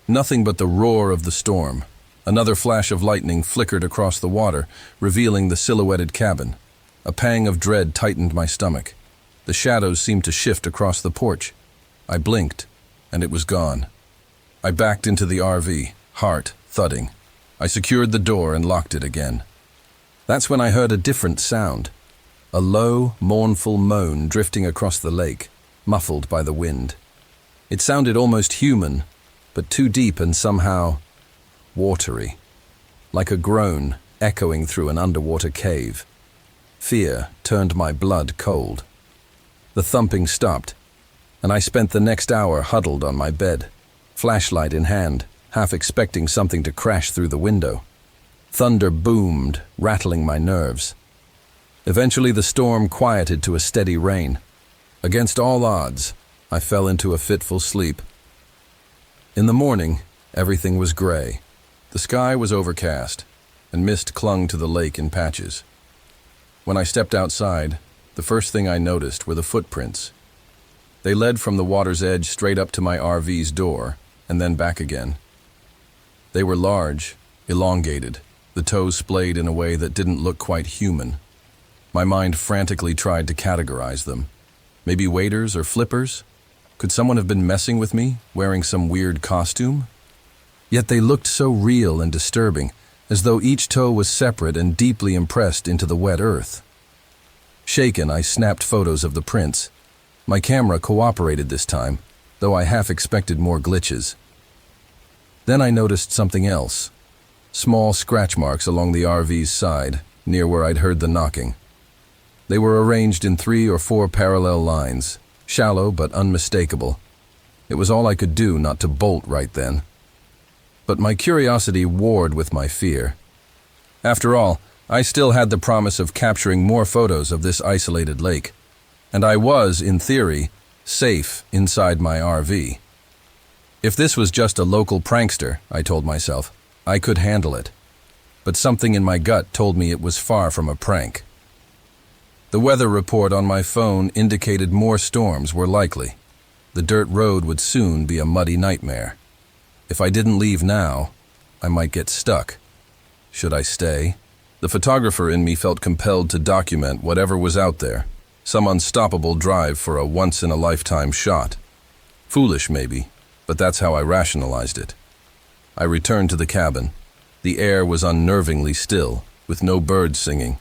Nothing but the roar of the storm. Another flash of lightning flickered across the water, revealing the silhouetted cabin. A pang of dread tightened my stomach. The shadows seemed to shift across the porch. I blinked, and it was gone. I backed into the RV, heart thudding. I secured the door and locked it again. That's when I heard a different sound. A low, mournful moan drifting across the lake, muffled by the wind. It sounded almost human, but too deep and somehow watery, like a groan echoing through an underwater cave. Fear turned my blood cold. The thumping stopped, and I spent the next hour huddled on my bed, flashlight in hand, half expecting something to crash through the window. Thunder boomed, rattling my nerves. Eventually the storm quieted to a steady rain. Against all odds, I fell into a fitful sleep. In the morning, everything was gray. The sky was overcast, and mist clung to the lake in patches. When I stepped outside, the first thing I noticed were the footprints. They led from the water's edge straight up to my RV's door, and then back again. They were large, elongated, the toes splayed in a way that didn't look quite human. My mind frantically tried to categorize them. Maybe waders or flippers? Could someone have been messing with me, wearing some weird costume? Yet they looked so real and disturbing, as though each toe was separate and deeply impressed into the wet earth. Shaken, I snapped photos of the prints. My camera cooperated this time, though I half expected more glitches. Then I noticed something else. Small scratch marks along the RV's side, near where I'd heard the knocking. They were arranged in 3 or 4 parallel lines, shallow but unmistakable. It was all I could do not to bolt right then. But my curiosity warred with my fear. After all, I still had the promise of capturing more photos of this isolated lake, and I was, in theory, safe inside my RV. If this was just a local prankster, I told myself, I could handle it. But something in my gut told me it was far from a prank. The weather report on my phone indicated more storms were likely. The dirt road would soon be a muddy nightmare. If I didn't leave now, I might get stuck. Should I stay? The photographer in me felt compelled to document whatever was out there, some unstoppable drive for a once-in-a-lifetime shot. Foolish, maybe, but that's how I rationalized it. I returned to the cabin. The air was unnervingly still, with no birds singing.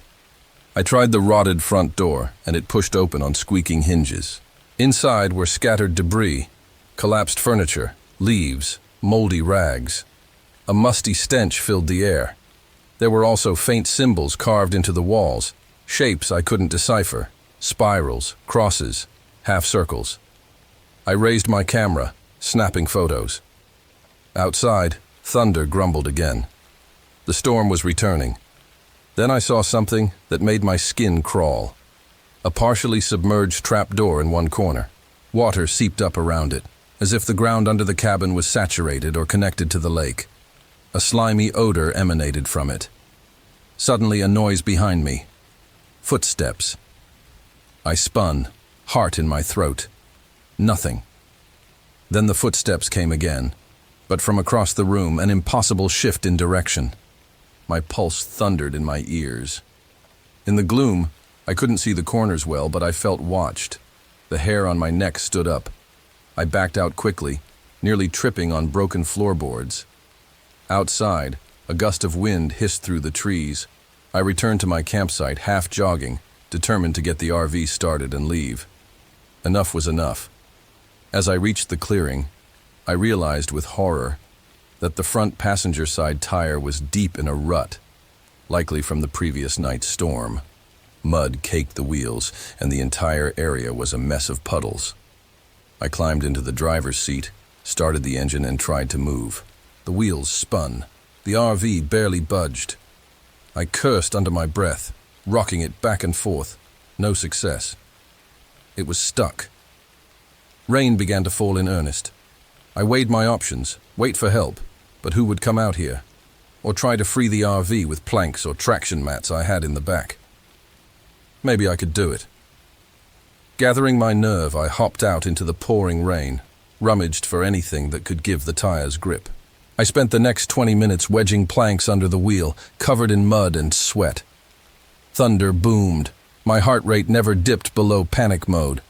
I tried the rotted front door, and it pushed open on squeaking hinges. Inside were scattered debris, collapsed furniture, leaves, moldy rags. A musty stench filled the air. There were also faint symbols carved into the walls, shapes I couldn't decipher, spirals, crosses, half circles. I raised my camera, snapping photos. Outside, thunder grumbled again. The storm was returning. Then I saw something that made my skin crawl. A partially submerged trapdoor in one corner. Water seeped up around it, as if the ground under the cabin was saturated or connected to the lake. A slimy odor emanated from it. Suddenly, a noise behind me. Footsteps. I spun, heart in my throat. Nothing. Then the footsteps came again, but from across the room, an impossible shift in direction. My pulse thundered in my ears. In the gloom, I couldn't see the corners well, but I felt watched. The hair on my neck stood up. I backed out quickly, nearly tripping on broken floorboards. Outside, a gust of wind hissed through the trees. I returned to my campsite, half jogging, determined to get the RV started and leave. Enough was enough. As I reached the clearing, I realized with horror that the front passenger side tire was deep in a rut, likely from the previous night's storm. Mud caked the wheels, and the entire area was a mess of puddles. I climbed into the driver's seat, started the engine, and tried to move. The wheels spun. The RV barely budged. I cursed under my breath, rocking it back and forth. No success. It was stuck. Rain began to fall in earnest. I weighed my options, wait for help, but who would come out here? Or try to free the RV with planks or traction mats I had in the back. Maybe I could do it. Gathering my nerve, I hopped out into the pouring rain, rummaged for anything that could give the tires grip. I spent the next 20 minutes wedging planks under the wheel, covered in mud and sweat. Thunder boomed. My heart rate never dipped below panic mode.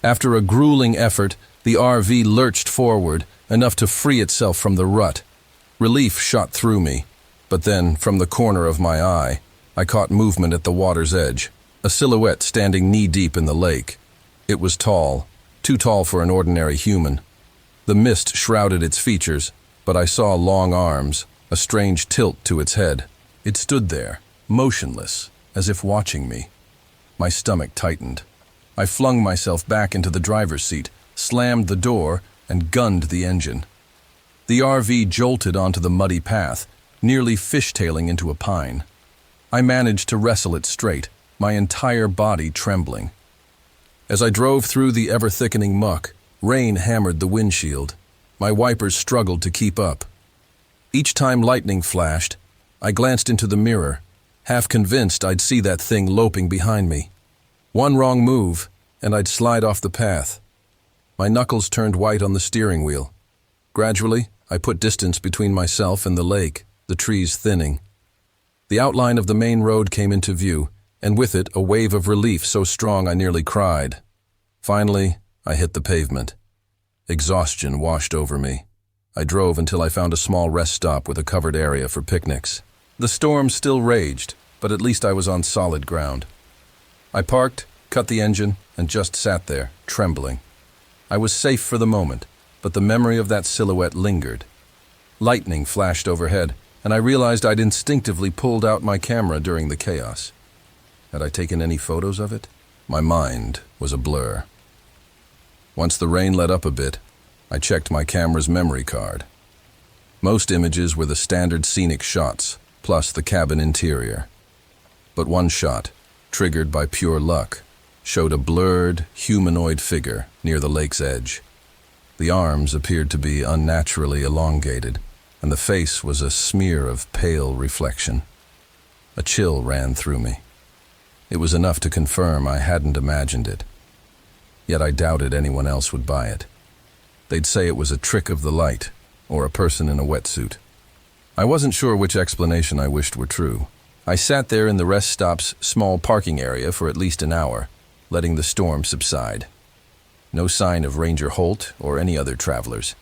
After a grueling effort, the RV lurched forward, enough to free itself from the rut. Relief shot through me, but then, from the corner of my eye, I caught movement at the water's edge, a silhouette standing knee-deep in the lake. It was tall, too tall for an ordinary human. The mist shrouded its features, but I saw long arms, a strange tilt to its head. It stood there, motionless, as if watching me. My stomach tightened. I flung myself back into the driver's seat, slammed the door, and gunned the engine. The RV jolted onto the muddy path, nearly fishtailing into a pine. I managed to wrestle it straight, my entire body trembling. As I drove through the ever-thickening muck, rain hammered the windshield. My wipers struggled to keep up. Each time lightning flashed, I glanced into the mirror, half convinced I'd see that thing loping behind me. One wrong move, and I'd slide off the path. My knuckles turned white on the steering wheel. Gradually, I put distance between myself and the lake, the trees thinning. The outline of the main road came into view, and with it a wave of relief so strong I nearly cried. Finally, I hit the pavement. Exhaustion washed over me. I drove until I found a small rest stop with a covered area for picnics. The storm still raged, but at least I was on solid ground. I parked, cut the engine, and just sat there, trembling. I was safe for the moment, but the memory of that silhouette lingered. Lightning flashed overhead, and I realized I'd instinctively pulled out my camera during the chaos. Had I taken any photos of it? My mind was a blur. Once the rain let up a bit, I checked my camera's memory card. Most images were the standard scenic shots, plus the cabin interior. But one shot, triggered by pure luck, showed a blurred, humanoid figure near the lake's edge. The arms appeared to be unnaturally elongated, and the face was a smear of pale reflection. A chill ran through me. It was enough to confirm I hadn't imagined it. Yet I doubted anyone else would buy it. They'd say it was a trick of the light, or a person in a wetsuit. I wasn't sure which explanation I wished were true. I sat there in the rest stop's small parking area for at least an hour, letting the storm subside. No sign of Ranger Holt or any other travelers.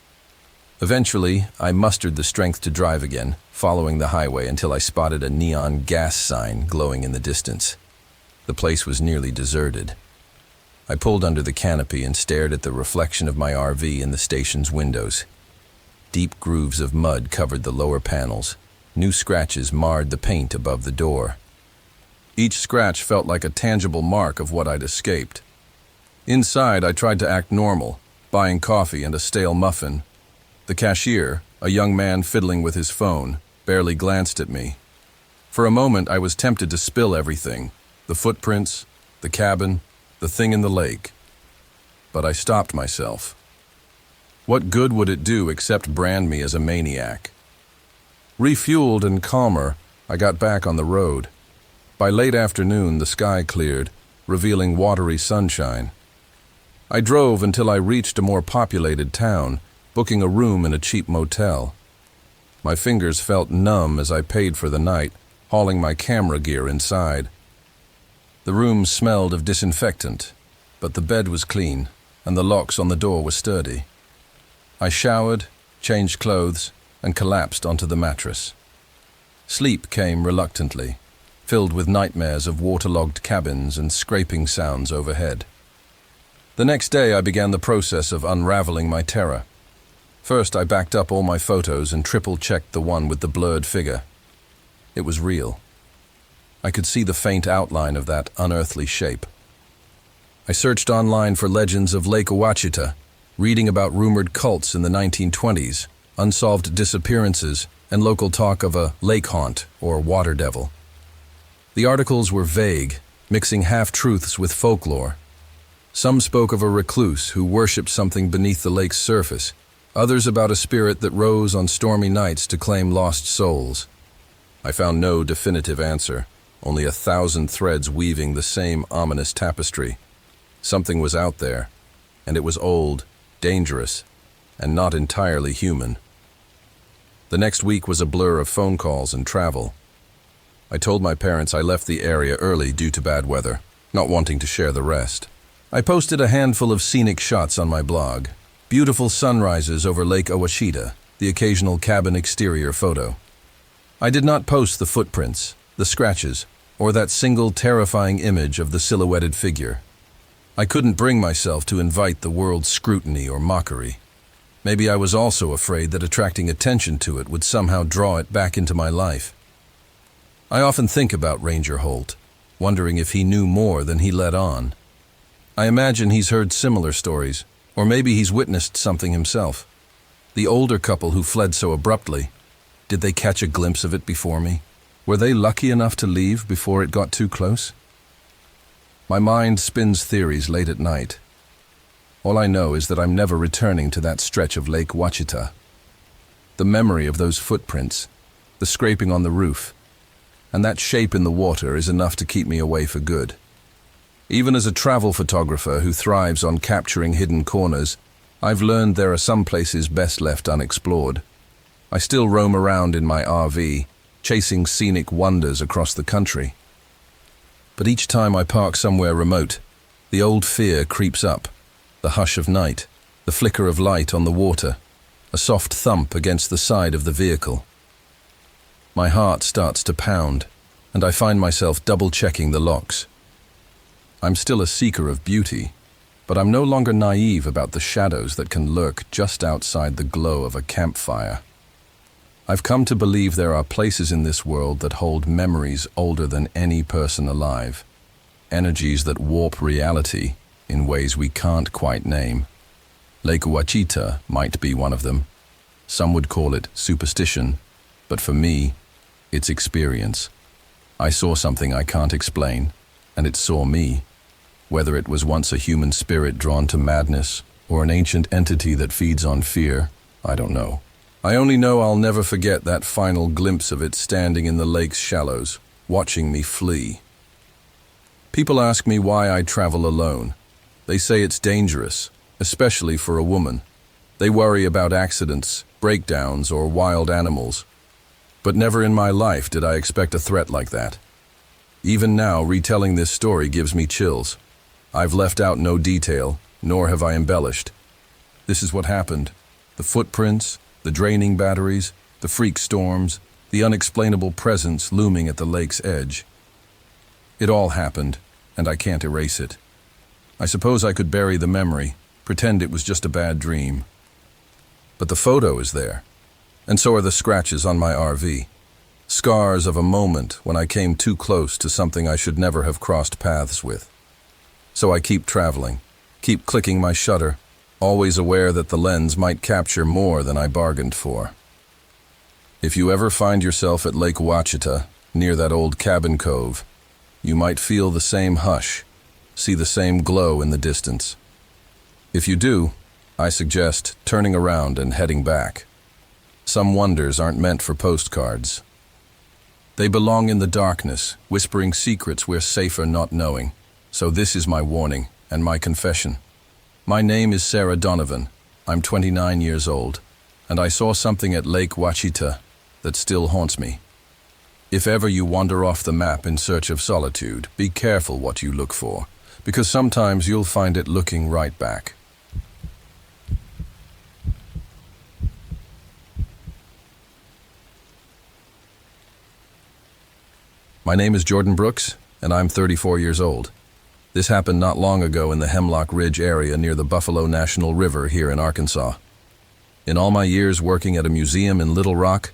Eventually, I mustered the strength to drive again, following the highway until I spotted a neon gas sign glowing in the distance. The place was nearly deserted. I pulled under the canopy and stared at the reflection of my RV in the station's windows. Deep grooves of mud covered the lower panels. New scratches marred the paint above the door. Each scratch felt like a tangible mark of what I'd escaped. Inside, I tried to act normal, buying coffee and a stale muffin. The cashier, a young man fiddling with his phone, barely glanced at me. For a moment, I was tempted to spill everything: the footprints, the cabin, the thing in the lake. But I stopped myself. What good would it do except brand me as a maniac? Refueled and calmer, I got back on the road. By late afternoon, the sky cleared, revealing watery sunshine. I drove until I reached a more populated town, booking a room in a cheap motel. My fingers felt numb as I paid for the night, hauling my camera gear inside. The room smelled of disinfectant, but the bed was clean, and the locks on the door were sturdy. I showered, changed clothes, and collapsed onto the mattress. Sleep came reluctantly, filled with nightmares of waterlogged cabins and scraping sounds overhead. The next day I began the process of unraveling my terror. First I backed up all my photos and triple-checked the one with the blurred figure. It was real. I could see the faint outline of that unearthly shape. I searched online for legends of Lake Ouachita, reading about rumored cults in the 1920s, unsolved disappearances, and local talk of a lake haunt or water devil. The articles were vague, mixing half-truths with folklore. Some spoke of a recluse who worshipped something beneath the lake's surface. Others about a spirit that rose on stormy nights to claim lost souls. I found no definitive answer, only 1,000 threads weaving the same ominous tapestry. Something was out there, and it was old, dangerous, and not entirely human. The next week was a blur of phone calls and travel. I told my parents I left the area early due to bad weather, not wanting to share the rest. I posted a handful of scenic shots on my blog. Beautiful sunrises over Lake Owashita, the occasional cabin exterior photo. I did not post the footprints, the scratches, or that single terrifying image of the silhouetted figure. I couldn't bring myself to invite the world's scrutiny or mockery. Maybe I was also afraid that attracting attention to it would somehow draw it back into my life. I often think about Ranger Holt, wondering if he knew more than he let on. I imagine he's heard similar stories, or maybe he's witnessed something himself. The older couple who fled so abruptly, did they catch a glimpse of it before me? Were they lucky enough to leave before it got too close? My mind spins theories late at night. All I know is that I'm never returning to that stretch of Lake Ouachita. The memory of those footprints, the scraping on the roof, and that shape in the water is enough to keep me away for good. Even as a travel photographer who thrives on capturing hidden corners, I've learned there are some places best left unexplored. I still roam around in my RV, chasing scenic wonders across the country. But each time I park somewhere remote, the old fear creeps up. The hush of night, the flicker of light on the water, a soft thump against the side of the vehicle. My heart starts to pound, and I find myself double-checking the locks. I'm still a seeker of beauty, but I'm no longer naive about the shadows that can lurk just outside the glow of a campfire. I've come to believe there are places in this world that hold memories older than any person alive, energies that warp reality in ways we can't quite name. Lake Ouachita might be one of them. Some would call it superstition, but for me, it's experience. I saw something I can't explain, and it saw me. Whether it was once a human spirit drawn to madness, or an ancient entity that feeds on fear, I don't know. I only know I'll never forget that final glimpse of it standing in the lake's shallows, watching me flee. People ask me why I travel alone. They say it's dangerous, especially for a woman. They worry about accidents, breakdowns, or wild animals. But never in my life did I expect a threat like that. Even now, retelling this story gives me chills. I've left out no detail, nor have I embellished. This is what happened. The footprints, the draining batteries, the freak storms, the unexplainable presence looming at the lake's edge. It all happened, and I can't erase it. I suppose I could bury the memory, pretend it was just a bad dream. But the photo is there, and so are the scratches on my RV. Scars of a moment when I came too close to something I should never have crossed paths with. So I keep traveling, keep clicking my shutter, always aware that the lens might capture more than I bargained for. If you ever find yourself at Lake Ouachita, near that old cabin cove, you might feel the same hush, see the same glow in the distance. If you do, I suggest turning around and heading back. Some wonders aren't meant for postcards. They belong in the darkness, whispering secrets we're safer not knowing. So this is my warning and my confession. My name is Sarah Donovan. I'm 29 years old, and I saw something at Lake Ouachita that still haunts me. If ever you wander off the map in search of solitude, be careful what you look for, because sometimes you'll find it looking right back. My name is Jordan Brooks, and I'm 34 years old. This happened not long ago in the Hemlock Ridge area near the Buffalo National River here in Arkansas. In all my years working at a museum in Little Rock,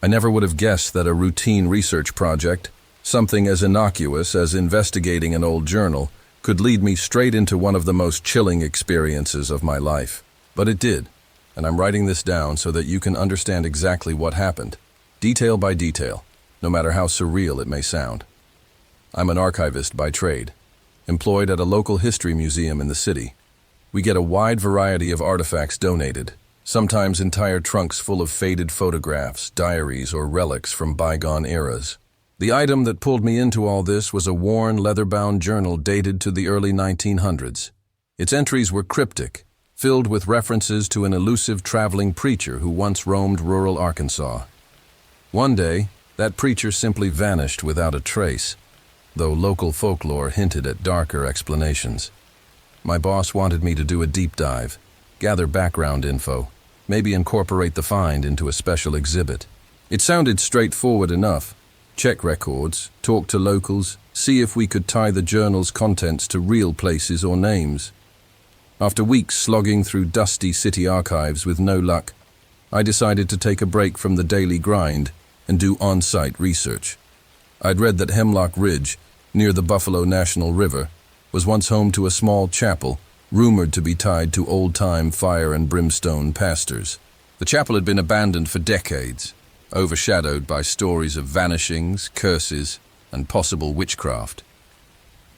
I never would have guessed that a routine research project, something as innocuous as investigating an old journal, could lead me straight into one of the most chilling experiences of my life. But it did, and I'm writing this down so that you can understand exactly what happened, detail by detail, no matter how surreal it may sound. I'm an archivist by trade, employed at a local history museum in the city. We get a wide variety of artifacts donated, sometimes entire trunks full of faded photographs, diaries, or relics from bygone eras. The item that pulled me into all this was a worn, leather-bound journal dated to the early 1900s. Its entries were cryptic, filled with references to an elusive traveling preacher who once roamed rural Arkansas. One day, that preacher simply vanished without a trace, though local folklore hinted at darker explanations. My boss wanted me to do a deep dive, gather background info, maybe incorporate the find into a special exhibit. It sounded straightforward enough. Check records, talk to locals, see if we could tie the journal's contents to real places or names. After weeks slogging through dusty city archives with no luck, I decided to take a break from the daily grind and do on-site research. I'd read that Hemlock Ridge, near the Buffalo National River, was once home to a small chapel, rumored to be tied to old-time fire and brimstone pastors. The chapel had been abandoned for decades, overshadowed by stories of vanishings, curses, and possible witchcraft.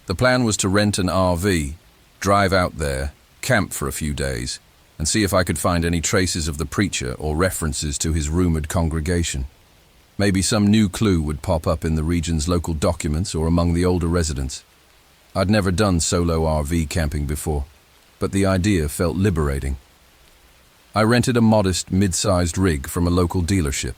The plan was to rent an RV, drive out there, camp for a few days, and see if I could find any traces of the preacher or references to his rumored congregation. Maybe some new clue would pop up in the region's local documents or among the older residents. I'd never done solo RV camping before, but the idea felt liberating. I rented a modest, mid-sized rig from a local dealership.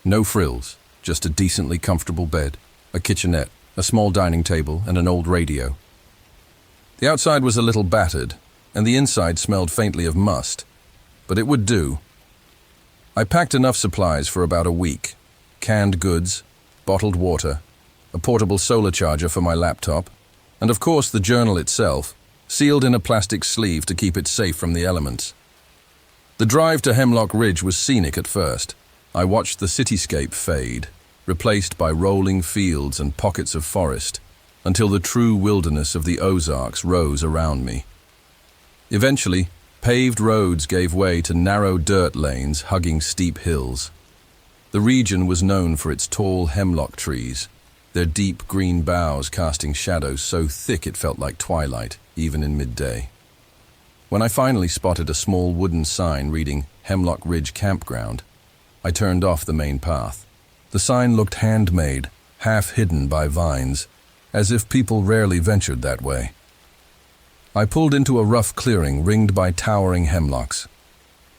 No frills, just a decently comfortable bed, a kitchenette, a small dining table, and an old radio. The outside was a little battered, and the inside smelled faintly of must, but it would do. I packed enough supplies for about a week: canned goods, bottled water, a portable solar charger for my laptop, and of course the journal itself, sealed in a plastic sleeve to keep it safe from the elements. The drive to Hemlock Ridge was scenic at first. I watched the cityscape fade, replaced by rolling fields and pockets of forest, until the true wilderness of the Ozarks rose around me. Eventually, paved roads gave way to narrow dirt lanes hugging steep hills. The region was known for its tall hemlock trees, their deep green boughs casting shadows so thick it felt like twilight, even in midday. When I finally spotted a small wooden sign reading Hemlock Ridge Campground, I turned off the main path. The sign looked handmade, half hidden by vines, as if people rarely ventured that way. I pulled into a rough clearing ringed by towering hemlocks.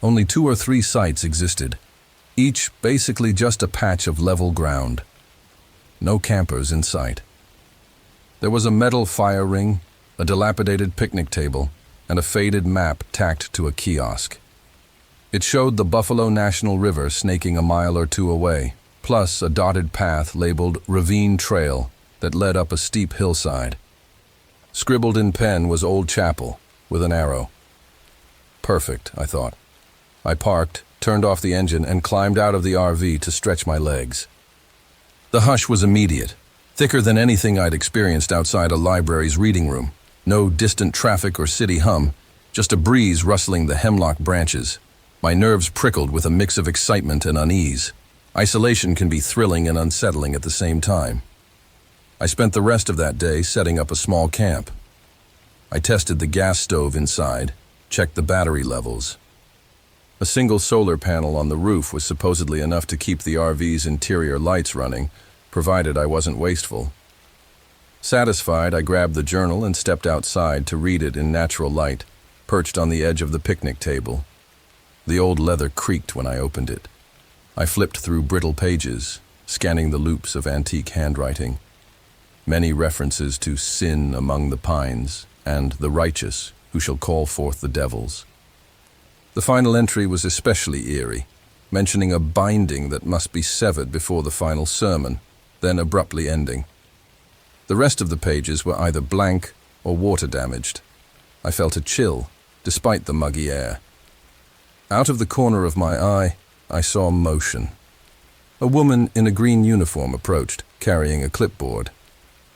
Only 2 or 3 sites existed, each basically just a patch of level ground. No campers in sight. There was a metal fire ring, a dilapidated picnic table, and a faded map tacked to a kiosk. It showed the Buffalo National River snaking a mile or 2 away, plus a dotted path labeled Ravine Trail that led up a steep hillside. Scribbled in pen was Old Chapel, with an arrow. Perfect, I thought. I parked, turned off the engine, and climbed out of the RV to stretch my legs. The hush was immediate, thicker than anything I'd experienced outside a library's reading room. No distant traffic or city hum, just a breeze rustling the hemlock branches. My nerves prickled with a mix of excitement and unease. Isolation can be thrilling and unsettling at the same time. I spent the rest of that day setting up a small camp. I tested the gas stove inside, checked the battery levels. A single solar panel on the roof was supposedly enough to keep the RV's interior lights running, provided I wasn't wasteful. Satisfied, I grabbed the journal and stepped outside to read it in natural light, perched on the edge of the picnic table. The old leather creaked when I opened it. I flipped through brittle pages, scanning the loops of antique handwriting. Many references to sin among the pines and the righteous who shall call forth the devils. The final entry was especially eerie, mentioning a binding that must be severed before the final sermon, then abruptly ending. The rest of the pages were either blank or water damaged. I felt a chill, despite the muggy air. Out of the corner of my eye, I saw motion. A woman in a green uniform approached, carrying a clipboard.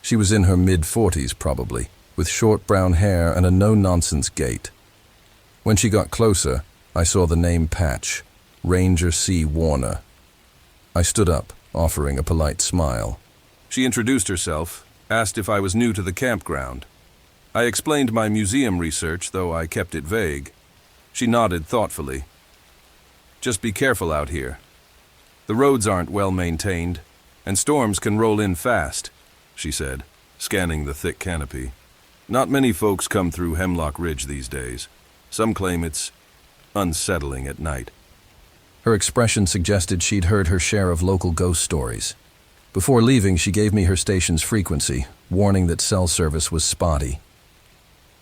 She was in her mid-40s probably, with short brown hair and a no-nonsense gait. When she got closer, I saw the name patch, Ranger C. Warner. I stood up, offering a polite smile. She introduced herself, asked if I was new to the campground. I explained my museum research, though I kept it vague. She nodded thoughtfully, Just be careful out here. The roads aren't well maintained, and storms can roll in fast," she said, scanning the thick canopy. "Not many folks come through Hemlock Ridge these days. Some claim it's unsettling at night." Her expression suggested she'd heard her share of local ghost stories. Before leaving, she gave me her station's frequency, warning that cell service was spotty.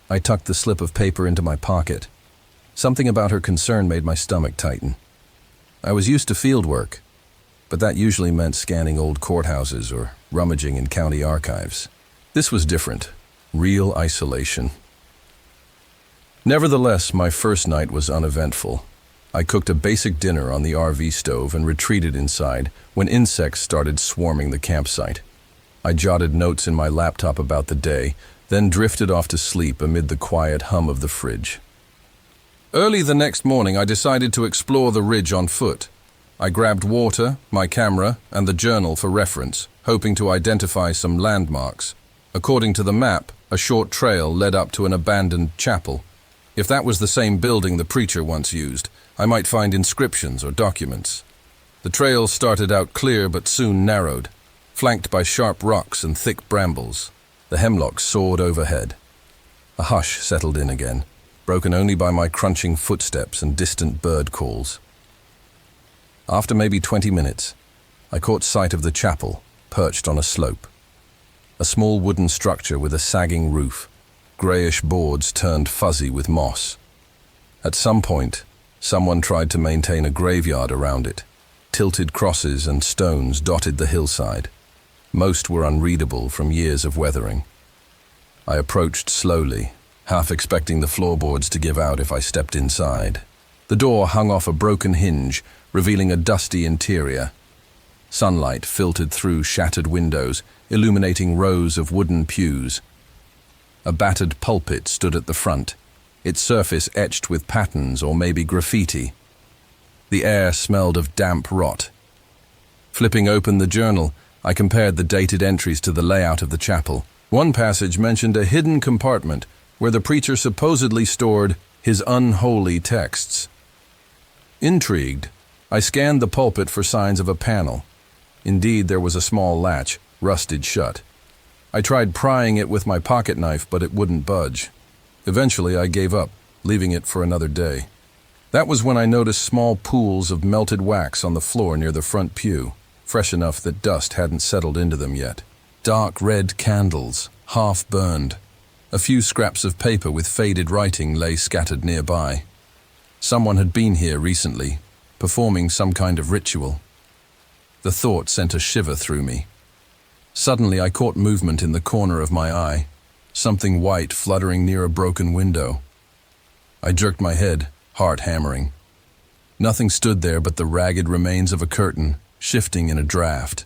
I tucked the slip of paper into my pocket. Something about her concern made my stomach tighten. I was used to field work, but that usually meant scanning old courthouses or rummaging in county archives. This was different. Real isolation. Nevertheless, my first night was uneventful. I cooked a basic dinner on the RV stove and retreated inside when insects started swarming the campsite. I jotted notes in my laptop about the day, then drifted off to sleep amid the quiet hum of the fridge. Early the next morning, I decided to explore the ridge on foot. I grabbed water, my camera, and the journal for reference, hoping to identify some landmarks. According to the map, a short trail led up to an abandoned chapel. If that was the same building the preacher once used, I might find inscriptions or documents. The trail started out clear but soon narrowed, flanked by sharp rocks and thick brambles. The hemlocks soared overhead. A hush settled in again, broken only by my crunching footsteps and distant bird calls. After maybe 20 minutes, I caught sight of the chapel, perched on a slope. A small wooden structure with a sagging roof, grayish boards turned fuzzy with moss. At some point, someone tried to maintain a graveyard around it. Tilted crosses and stones dotted the hillside. Most were unreadable from years of weathering. I approached slowly, half expecting the floorboards to give out if I stepped inside. The door hung off a broken hinge, revealing a dusty interior. Sunlight filtered through shattered windows, illuminating rows of wooden pews. A battered pulpit stood at the front, its surface etched with patterns or maybe graffiti. The air smelled of damp rot. Flipping open the journal, I compared the dated entries to the layout of the chapel. One passage mentioned a hidden compartment where the preacher supposedly stored his unholy texts. Intrigued, I scanned the pulpit for signs of a panel. Indeed, there was a small latch, rusted shut. I tried prying it with my pocket knife, but it wouldn't budge. Eventually, I gave up, leaving it for another day. That was when I noticed small pools of melted wax on the floor near the front pew, fresh enough that dust hadn't settled into them yet. Dark red candles, half burned. A few scraps of paper with faded writing lay scattered nearby. Someone had been here recently, performing some kind of ritual. The thought sent a shiver through me. Suddenly, I caught movement in the corner of my eye, something white fluttering near a broken window. I jerked my head, heart hammering. Nothing stood there but the ragged remains of a curtain, shifting in a draft.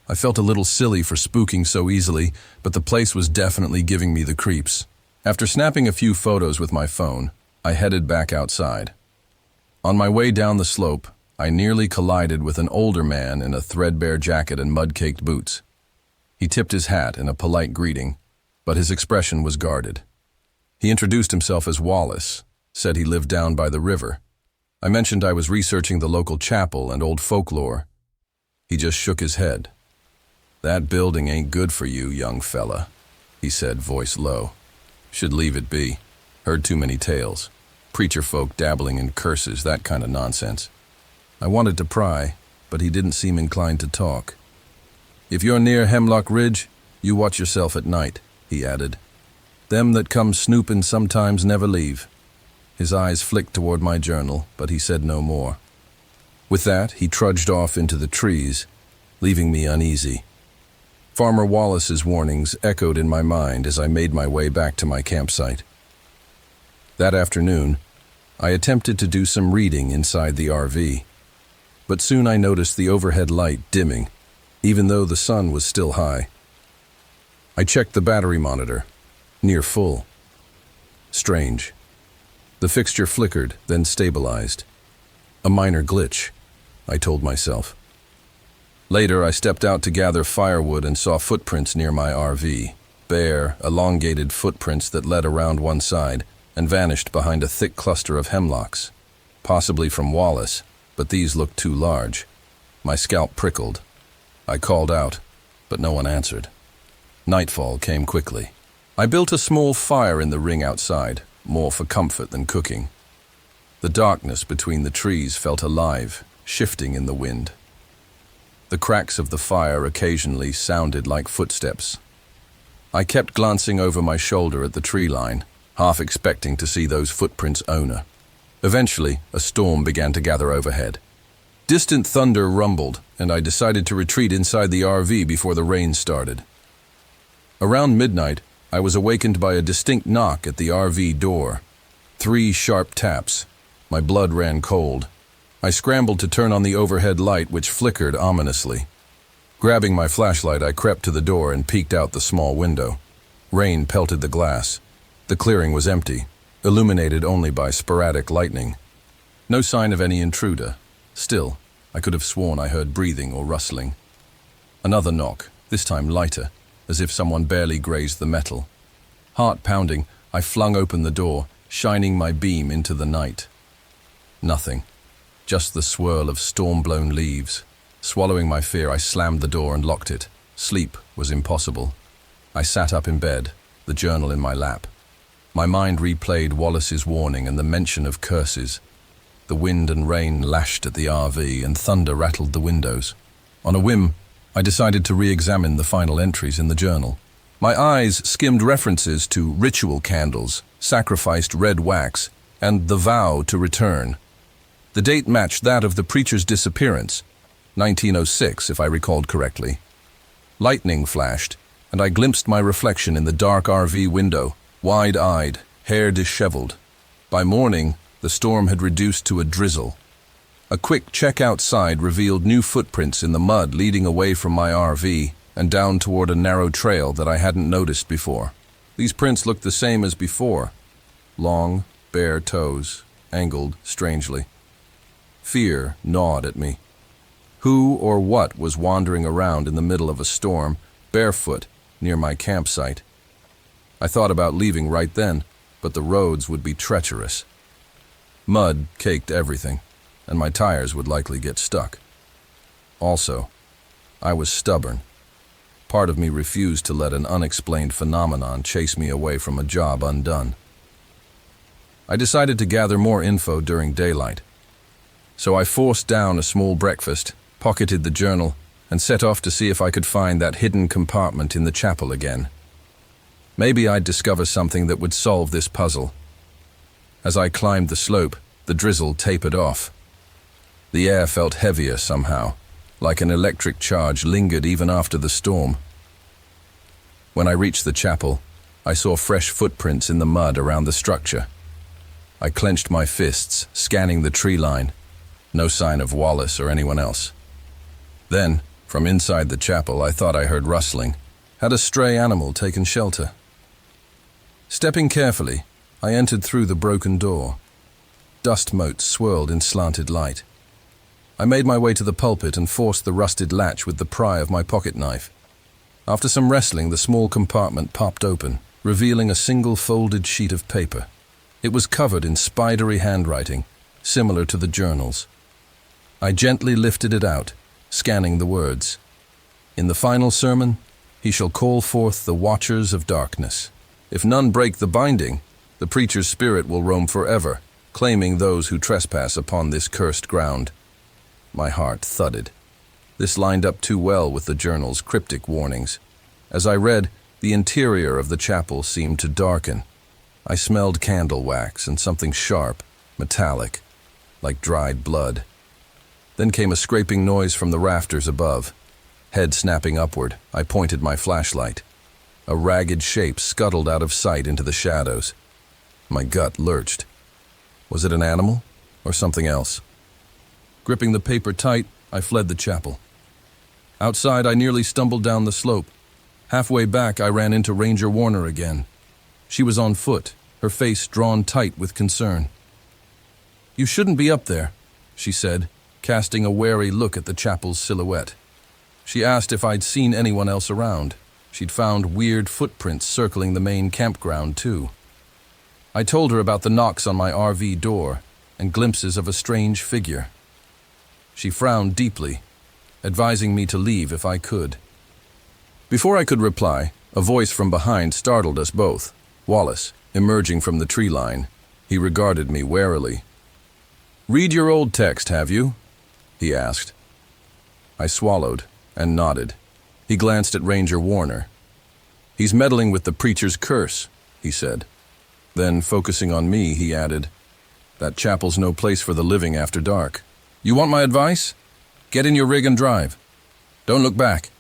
I felt a little silly for spooking so easily, but the place was definitely giving me the creeps. After snapping a few photos with my phone, I headed back outside. On my way down the slope, I nearly collided with an older man in a threadbare jacket and mud-caked boots. He tipped his hat in a polite greeting, but his expression was guarded. He introduced himself as Wallace, said he lived down by the river. I mentioned I was researching the local chapel and old folklore. He just shook his head. "That building ain't good for you, young fella," he said, voice low. "Should leave it be. Heard too many tales. Preacher folk dabbling in curses, that kind of nonsense." I wanted to pry, but he didn't seem inclined to talk. "If you're near Hemlock Ridge, you watch yourself at night," he added. "Them that come snooping sometimes never leave." His eyes flicked toward my journal, but he said no more. With that, he trudged off into the trees, leaving me uneasy. Farmer Wallace's warnings echoed in my mind as I made my way back to my campsite. That afternoon, I attempted to do some reading inside the RV. But soon I noticed the overhead light dimming, even though the sun was still high. I checked the battery monitor, near full. Strange. The fixture flickered, then stabilized. A minor glitch, I told myself. Later, I stepped out to gather firewood and saw footprints near my RV. Bare, elongated footprints that led around one side and vanished behind a thick cluster of hemlocks. possibly from Wallace, but these looked too large. My scalp prickled. I called out, but no one answered. Nightfall came quickly. I built a small fire in the ring outside, more for comfort than cooking. The darkness between the trees felt alive, shifting in the wind. The cracks of the fire occasionally sounded like footsteps. I kept glancing over my shoulder at the tree line, half expecting to see those footprints' owner. Eventually, a storm began to gather overhead. Distant thunder rumbled, and I decided to retreat inside the RV before the rain started. Around midnight, I was awakened by a distinct knock at the RV door. 3 sharp taps. My blood ran cold. I scrambled to turn on the overhead light, which flickered ominously. Grabbing my flashlight, I crept to the door and peeked out the small window. Rain pelted the glass. The clearing was empty, illuminated only by sporadic lightning. No sign of any intruder. Still, I could have sworn I heard breathing or rustling. Another knock, this time lighter, as if someone barely grazed the metal. Heart pounding, I flung open the door, shining my beam into the night. Nothing. Just the swirl of storm-blown leaves. Swallowing my fear, I slammed the door and locked it. Sleep was impossible. I sat up in bed, the journal in my lap. My mind replayed Wallace's warning and the mention of curses. The wind and rain lashed at the RV and thunder rattled the windows. On a whim, I decided to re-examine the final entries in the journal. My eyes skimmed references to ritual candles, sacrificed red wax, and the vow to return. The date matched that of the preacher's disappearance, 1906 if I recalled correctly. Lightning flashed, and I glimpsed my reflection in the dark RV window, wide-eyed, hair disheveled. By morning, the storm had reduced to a drizzle. A quick check outside revealed new footprints in the mud leading away from my RV and down toward a narrow trail that I hadn't noticed before. These prints looked the same as before. Long, bare toes, angled strangely. Fear gnawed at me. Who or what was wandering around in the middle of a storm, barefoot, near my campsite? I thought about leaving right then, but the roads would be treacherous. Mud caked everything, and my tires would likely get stuck. Also, I was stubborn. Part of me refused to let an unexplained phenomenon chase me away from a job undone. I decided to gather more info during daylight. So I forced down a small breakfast, pocketed the journal, and set off to see if I could find that hidden compartment in the chapel again. Maybe I'd discover something that would solve this puzzle. As I climbed the slope, the drizzle tapered off. The air felt heavier somehow, like an electric charge lingered even after the storm. When I reached the chapel, I saw fresh footprints in the mud around the structure. I clenched my fists, scanning the tree line. No sign of Wallace or anyone else. Then, from inside the chapel, I thought I heard rustling. Had a stray animal taken shelter? Stepping carefully, I entered through the broken door. Dust motes swirled in slanted light. I made my way to the pulpit and forced the rusted latch with the pry of my pocket knife. After some wrestling, the small compartment popped open, revealing a single folded sheet of paper. It was covered in spidery handwriting, similar to the journals. I gently lifted it out, scanning the words. In the final sermon, he shall call forth the watchers of darkness. If none break the binding, the preacher's spirit will roam forever, claiming those who trespass upon this cursed ground. My heart thudded. This lined up too well with the journal's cryptic warnings. As I read, the interior of the chapel seemed to darken. I smelled candle wax and something sharp, metallic, like dried blood. Then came a scraping noise from the rafters above. Head snapping upward, I pointed my flashlight. A ragged shape scuttled out of sight into the shadows. My gut lurched. Was it an animal or something else? Gripping the paper tight, I fled the chapel. Outside, I nearly stumbled down the slope. Halfway back, I ran into Ranger Warner again. She was on foot, her face drawn tight with concern. "You shouldn't be up there," she said, casting a wary look at the chapel's silhouette. She asked if I'd seen anyone else around. She'd found weird footprints circling the main campground, too. I told her about the knocks on my RV door, and glimpses of a strange figure. She frowned deeply, advising me to leave if I could. Before I could reply, a voice from behind startled us both. Wallace, emerging from the tree line. He regarded me warily. "Read your old text, have you?" he asked. I swallowed and nodded. He glanced at Ranger Warner. "He's meddling with the preacher's curse," he said. Then, focusing on me, he added, "That chapel's no place for the living after dark. You want my advice? Get in your rig and drive. Don't look back."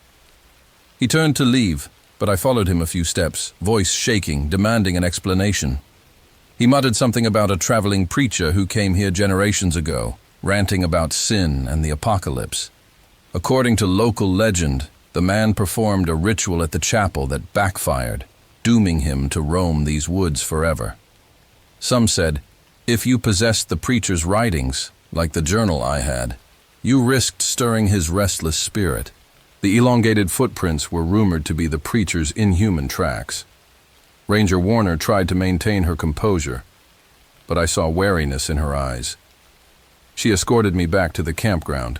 He turned to leave, but I followed him a few steps, voice shaking, demanding an explanation. He muttered something about a traveling preacher who came here generations ago, ranting about sin and the apocalypse. According to local legend, the man performed a ritual at the chapel that backfired, dooming him to roam these woods forever. Some said, if you possessed the preacher's writings, like the journal I had, you risked stirring his restless spirit. The elongated footprints were rumored to be the preacher's inhuman tracks. Ranger Warner tried to maintain her composure, but I saw wariness in her eyes. She escorted me back to the campground,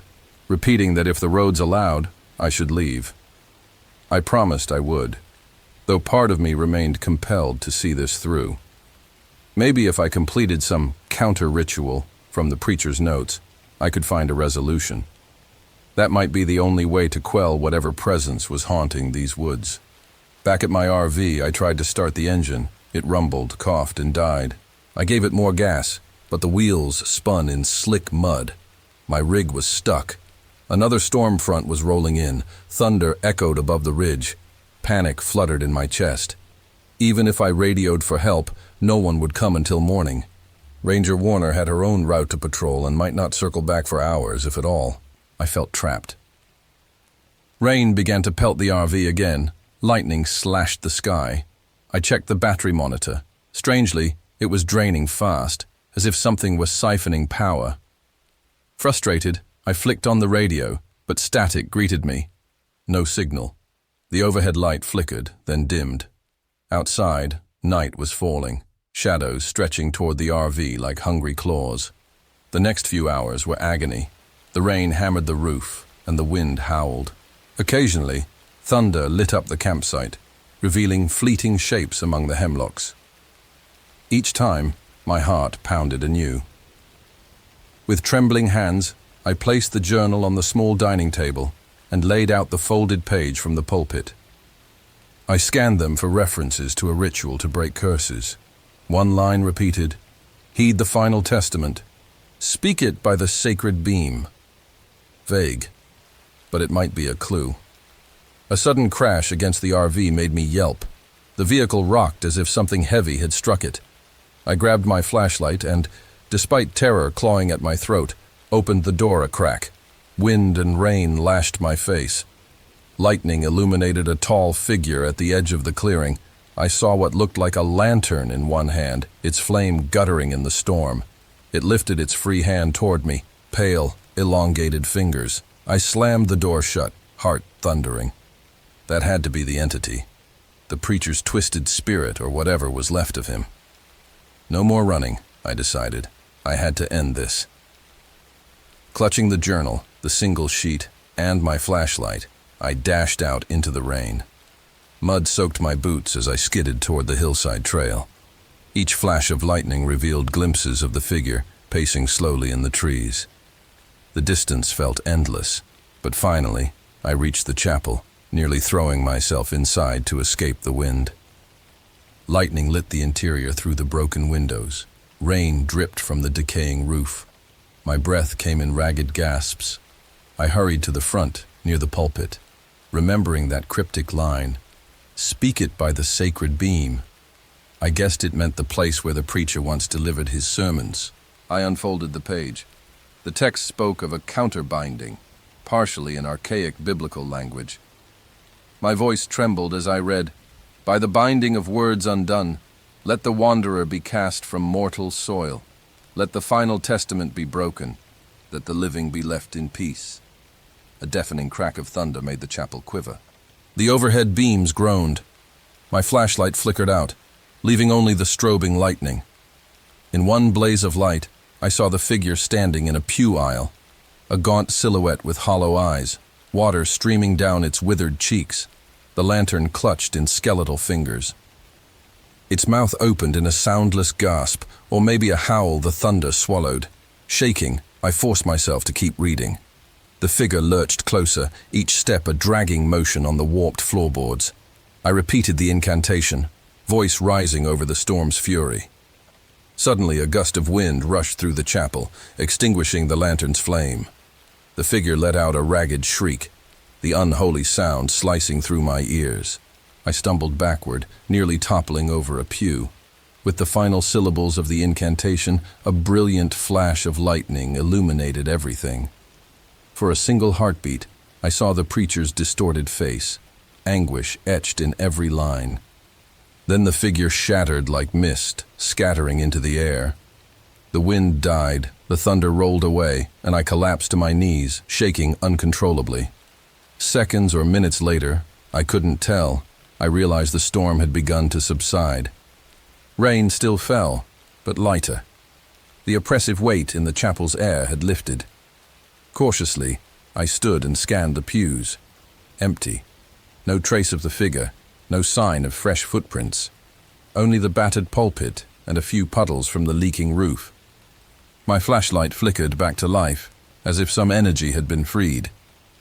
repeating that if the roads allowed, I should leave. I promised I would, though part of me remained compelled to see this through. Maybe if I completed some counter-ritual from the preacher's notes, I could find a resolution. That might be the only way to quell whatever presence was haunting these woods. Back at my RV, I tried to start the engine. It rumbled, coughed, and died. I gave it more gas, but the wheels spun in slick mud. My rig was stuck. Another storm front was rolling in. Thunder echoed above the ridge. Panic fluttered in my chest. Even if I radioed for help, no one would come until morning. Ranger Warner had her own route to patrol and might not circle back for hours, if at all. I felt trapped. Rain began to pelt the RV again. Lightning slashed the sky. I checked the battery monitor. Strangely, it was draining fast, as if something was siphoning power. Frustrated, I flicked on the radio, but static greeted me. No signal. The overhead light flickered, then dimmed. Outside, night was falling, shadows stretching toward the RV like hungry claws. The next few hours were agony. The rain hammered the roof, and the wind howled. Occasionally, thunder lit up the campsite, revealing fleeting shapes among the hemlocks. Each time, my heart pounded anew. With trembling hands, I placed the journal on the small dining table and laid out the folded page from the pulpit. I scanned them for references to a ritual to break curses. One line repeated, "Heed the final testament. Speak it by the sacred beam." Vague, but it might be a clue. A sudden crash against the RV made me yelp. The vehicle rocked as if something heavy had struck it. I grabbed my flashlight and, despite terror clawing at my throat, opened the door a crack. Wind and rain lashed my face. Lightning illuminated a tall figure at the edge of the clearing. I saw what looked like a lantern in one hand, its flame guttering in the storm. It lifted its free hand toward me, pale, elongated fingers. I slammed the door shut, heart thundering. That had to be the entity. The preacher's twisted spirit or whatever was left of him. No more running, I decided. I had to end this. Clutching the journal, the single sheet, and my flashlight, I dashed out into the rain. Mud soaked my boots as I skidded toward the hillside trail. Each flash of lightning revealed glimpses of the figure pacing slowly in the trees. The distance felt endless, but finally, I reached the chapel, nearly throwing myself inside to escape the wind. Lightning lit the interior through the broken windows. Rain dripped from the decaying roof. My breath came in ragged gasps. I hurried to the front, near the pulpit, remembering that cryptic line, "Speak it by the sacred beam." I guessed it meant the place where the preacher once delivered his sermons. I unfolded the page. The text spoke of a counterbinding, partially in archaic biblical language. My voice trembled as I read, "By the binding of words undone, let the wanderer be cast from mortal soil. Let the final testament be broken, that the living be left in peace." A deafening crack of thunder made the chapel quiver. The overhead beams groaned. My flashlight flickered out, leaving only the strobing lightning. In one blaze of light, I saw the figure standing in a pew aisle, a gaunt silhouette with hollow eyes, water streaming down its withered cheeks, the lantern clutched in skeletal fingers. Its mouth opened in a soundless gasp, or maybe a howl the thunder swallowed. Shaking, I forced myself to keep reading. The figure lurched closer, each step a dragging motion on the warped floorboards. I repeated the incantation, voice rising over the storm's fury. Suddenly, a gust of wind rushed through the chapel, extinguishing the lantern's flame. The figure let out a ragged shriek, the unholy sound slicing through my ears. I stumbled backward, nearly toppling over a pew. With the final syllables of the incantation, a brilliant flash of lightning illuminated everything. For a single heartbeat, I saw the preacher's distorted face, anguish etched in every line. Then the figure shattered like mist, scattering into the air. The wind died, the thunder rolled away, and I collapsed to my knees, shaking uncontrollably. Seconds or minutes later, I couldn't tell, I realized the storm had begun to subside. Rain still fell, but lighter. The oppressive weight in the chapel's air had lifted. Cautiously, I stood and scanned the pews. Empty. No trace of the figure, no sign of fresh footprints. Only the battered pulpit and a few puddles from the leaking roof. My flashlight flickered back to life, as if some energy had been freed.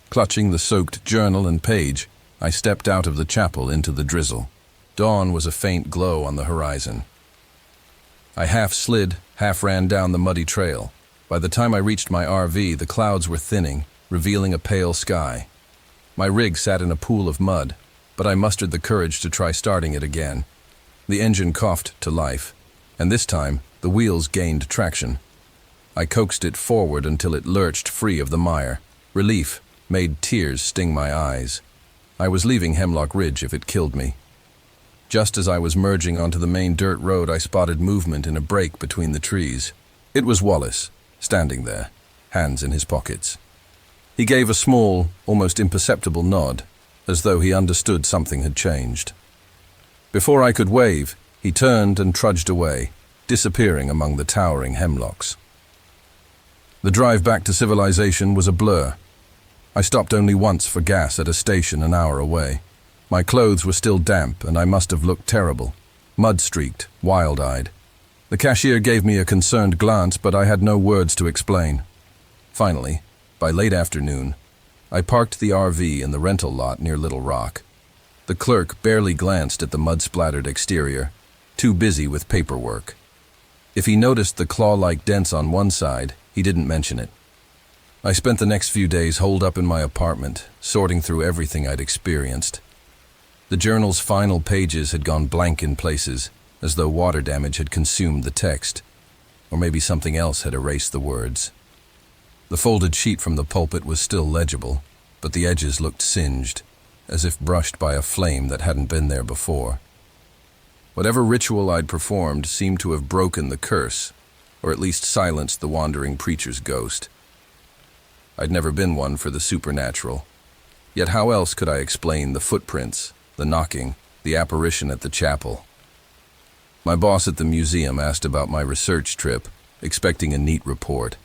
Clutching the soaked journal and page, I stepped out of the chapel into the drizzle. Dawn was a faint glow on the horizon. I half slid, half ran down the muddy trail. By the time I reached my RV, the clouds were thinning, revealing a pale sky. My rig sat in a pool of mud, but I mustered the courage to try starting it again. The engine coughed to life, and this time the wheels gained traction. I coaxed it forward until it lurched free of the mire. Relief made tears sting my eyes. I was leaving Hemlock Ridge if it killed me. Just as I was merging onto the main dirt road, I spotted movement in a break between the trees. It was Wallace, standing there, hands in his pockets. He gave a small, almost imperceptible nod, as though he understood something had changed. Before I could wave, he turned and trudged away, disappearing among the towering hemlocks. The drive back to civilization was a blur. I stopped only once for gas at a station an hour away. My clothes were still damp, and I must have looked terrible, mud-streaked, wild-eyed. The cashier gave me a concerned glance, but I had no words to explain. Finally, by late afternoon, I parked the RV in the rental lot near Little Rock. The clerk barely glanced at the mud-splattered exterior, too busy with paperwork. If he noticed the claw-like dents on one side, he didn't mention it. I spent the next few days holed up in my apartment, sorting through everything I'd experienced. The journal's final pages had gone blank in places, as though water damage had consumed the text, or maybe something else had erased the words. The folded sheet from the pulpit was still legible, but the edges looked singed, as if brushed by a flame that hadn't been there before. Whatever ritual I'd performed seemed to have broken the curse, or at least silenced the wandering preacher's ghost. I'd never been one for the supernatural. Yet how else could I explain the footprints, the knocking, the apparition at the chapel? My boss at the museum asked about my research trip, expecting a neat report.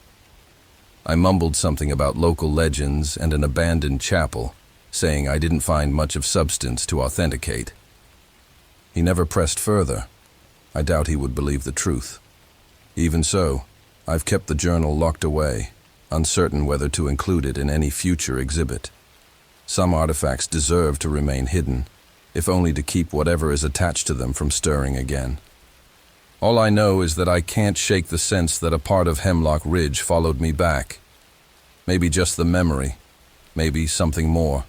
I mumbled something about local legends and an abandoned chapel, saying I didn't find much of substance to authenticate. He never pressed further. I doubt he would believe the truth. Even so, I've kept the journal locked away, uncertain whether to include it in any future exhibit. Some artifacts deserve to remain hidden, if only to keep whatever is attached to them from stirring again. All I know is that I can't shake the sense that a part of Hemlock Ridge followed me back. Maybe just the memory, maybe something more.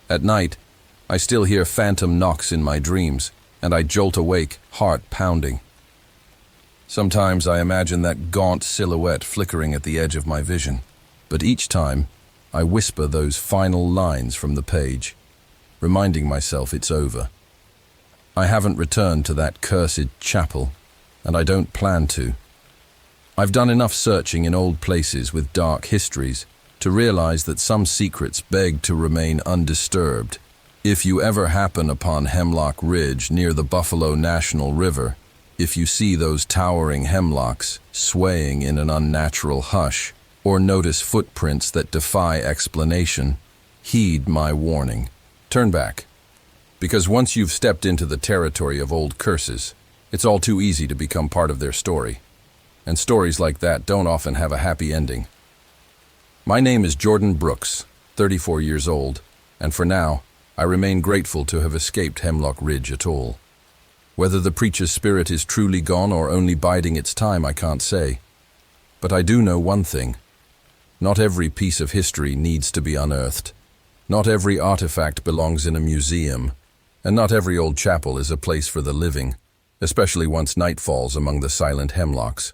At night, I still hear phantom knocks in my dreams, and I jolt awake, heart pounding. Sometimes I imagine that gaunt silhouette flickering at the edge of my vision, but each time I whisper those final lines from the page, reminding myself it's over. I haven't returned to that cursed chapel, and I don't plan to. I've done enough searching in old places with dark histories to realize that some secrets beg to remain undisturbed. If you ever happen upon Hemlock Ridge near the Buffalo National River, If you see those towering hemlocks swaying in an unnatural hush, or notice footprints that defy explanation, heed my warning. Turn back. Because once you've stepped into the territory of old curses, it's all too easy to become part of their story. And stories like that don't often have a happy ending. My name is Jordan Brooks, 34 years old, and for now, I remain grateful to have escaped Hemlock Ridge Atoll. Whether the preacher's spirit is truly gone or only biding its time, I can't say. But I do know one thing. Not every piece of history needs to be unearthed. Not every artifact belongs in a museum, and not every old chapel is a place for the living, especially once night falls among the silent hemlocks.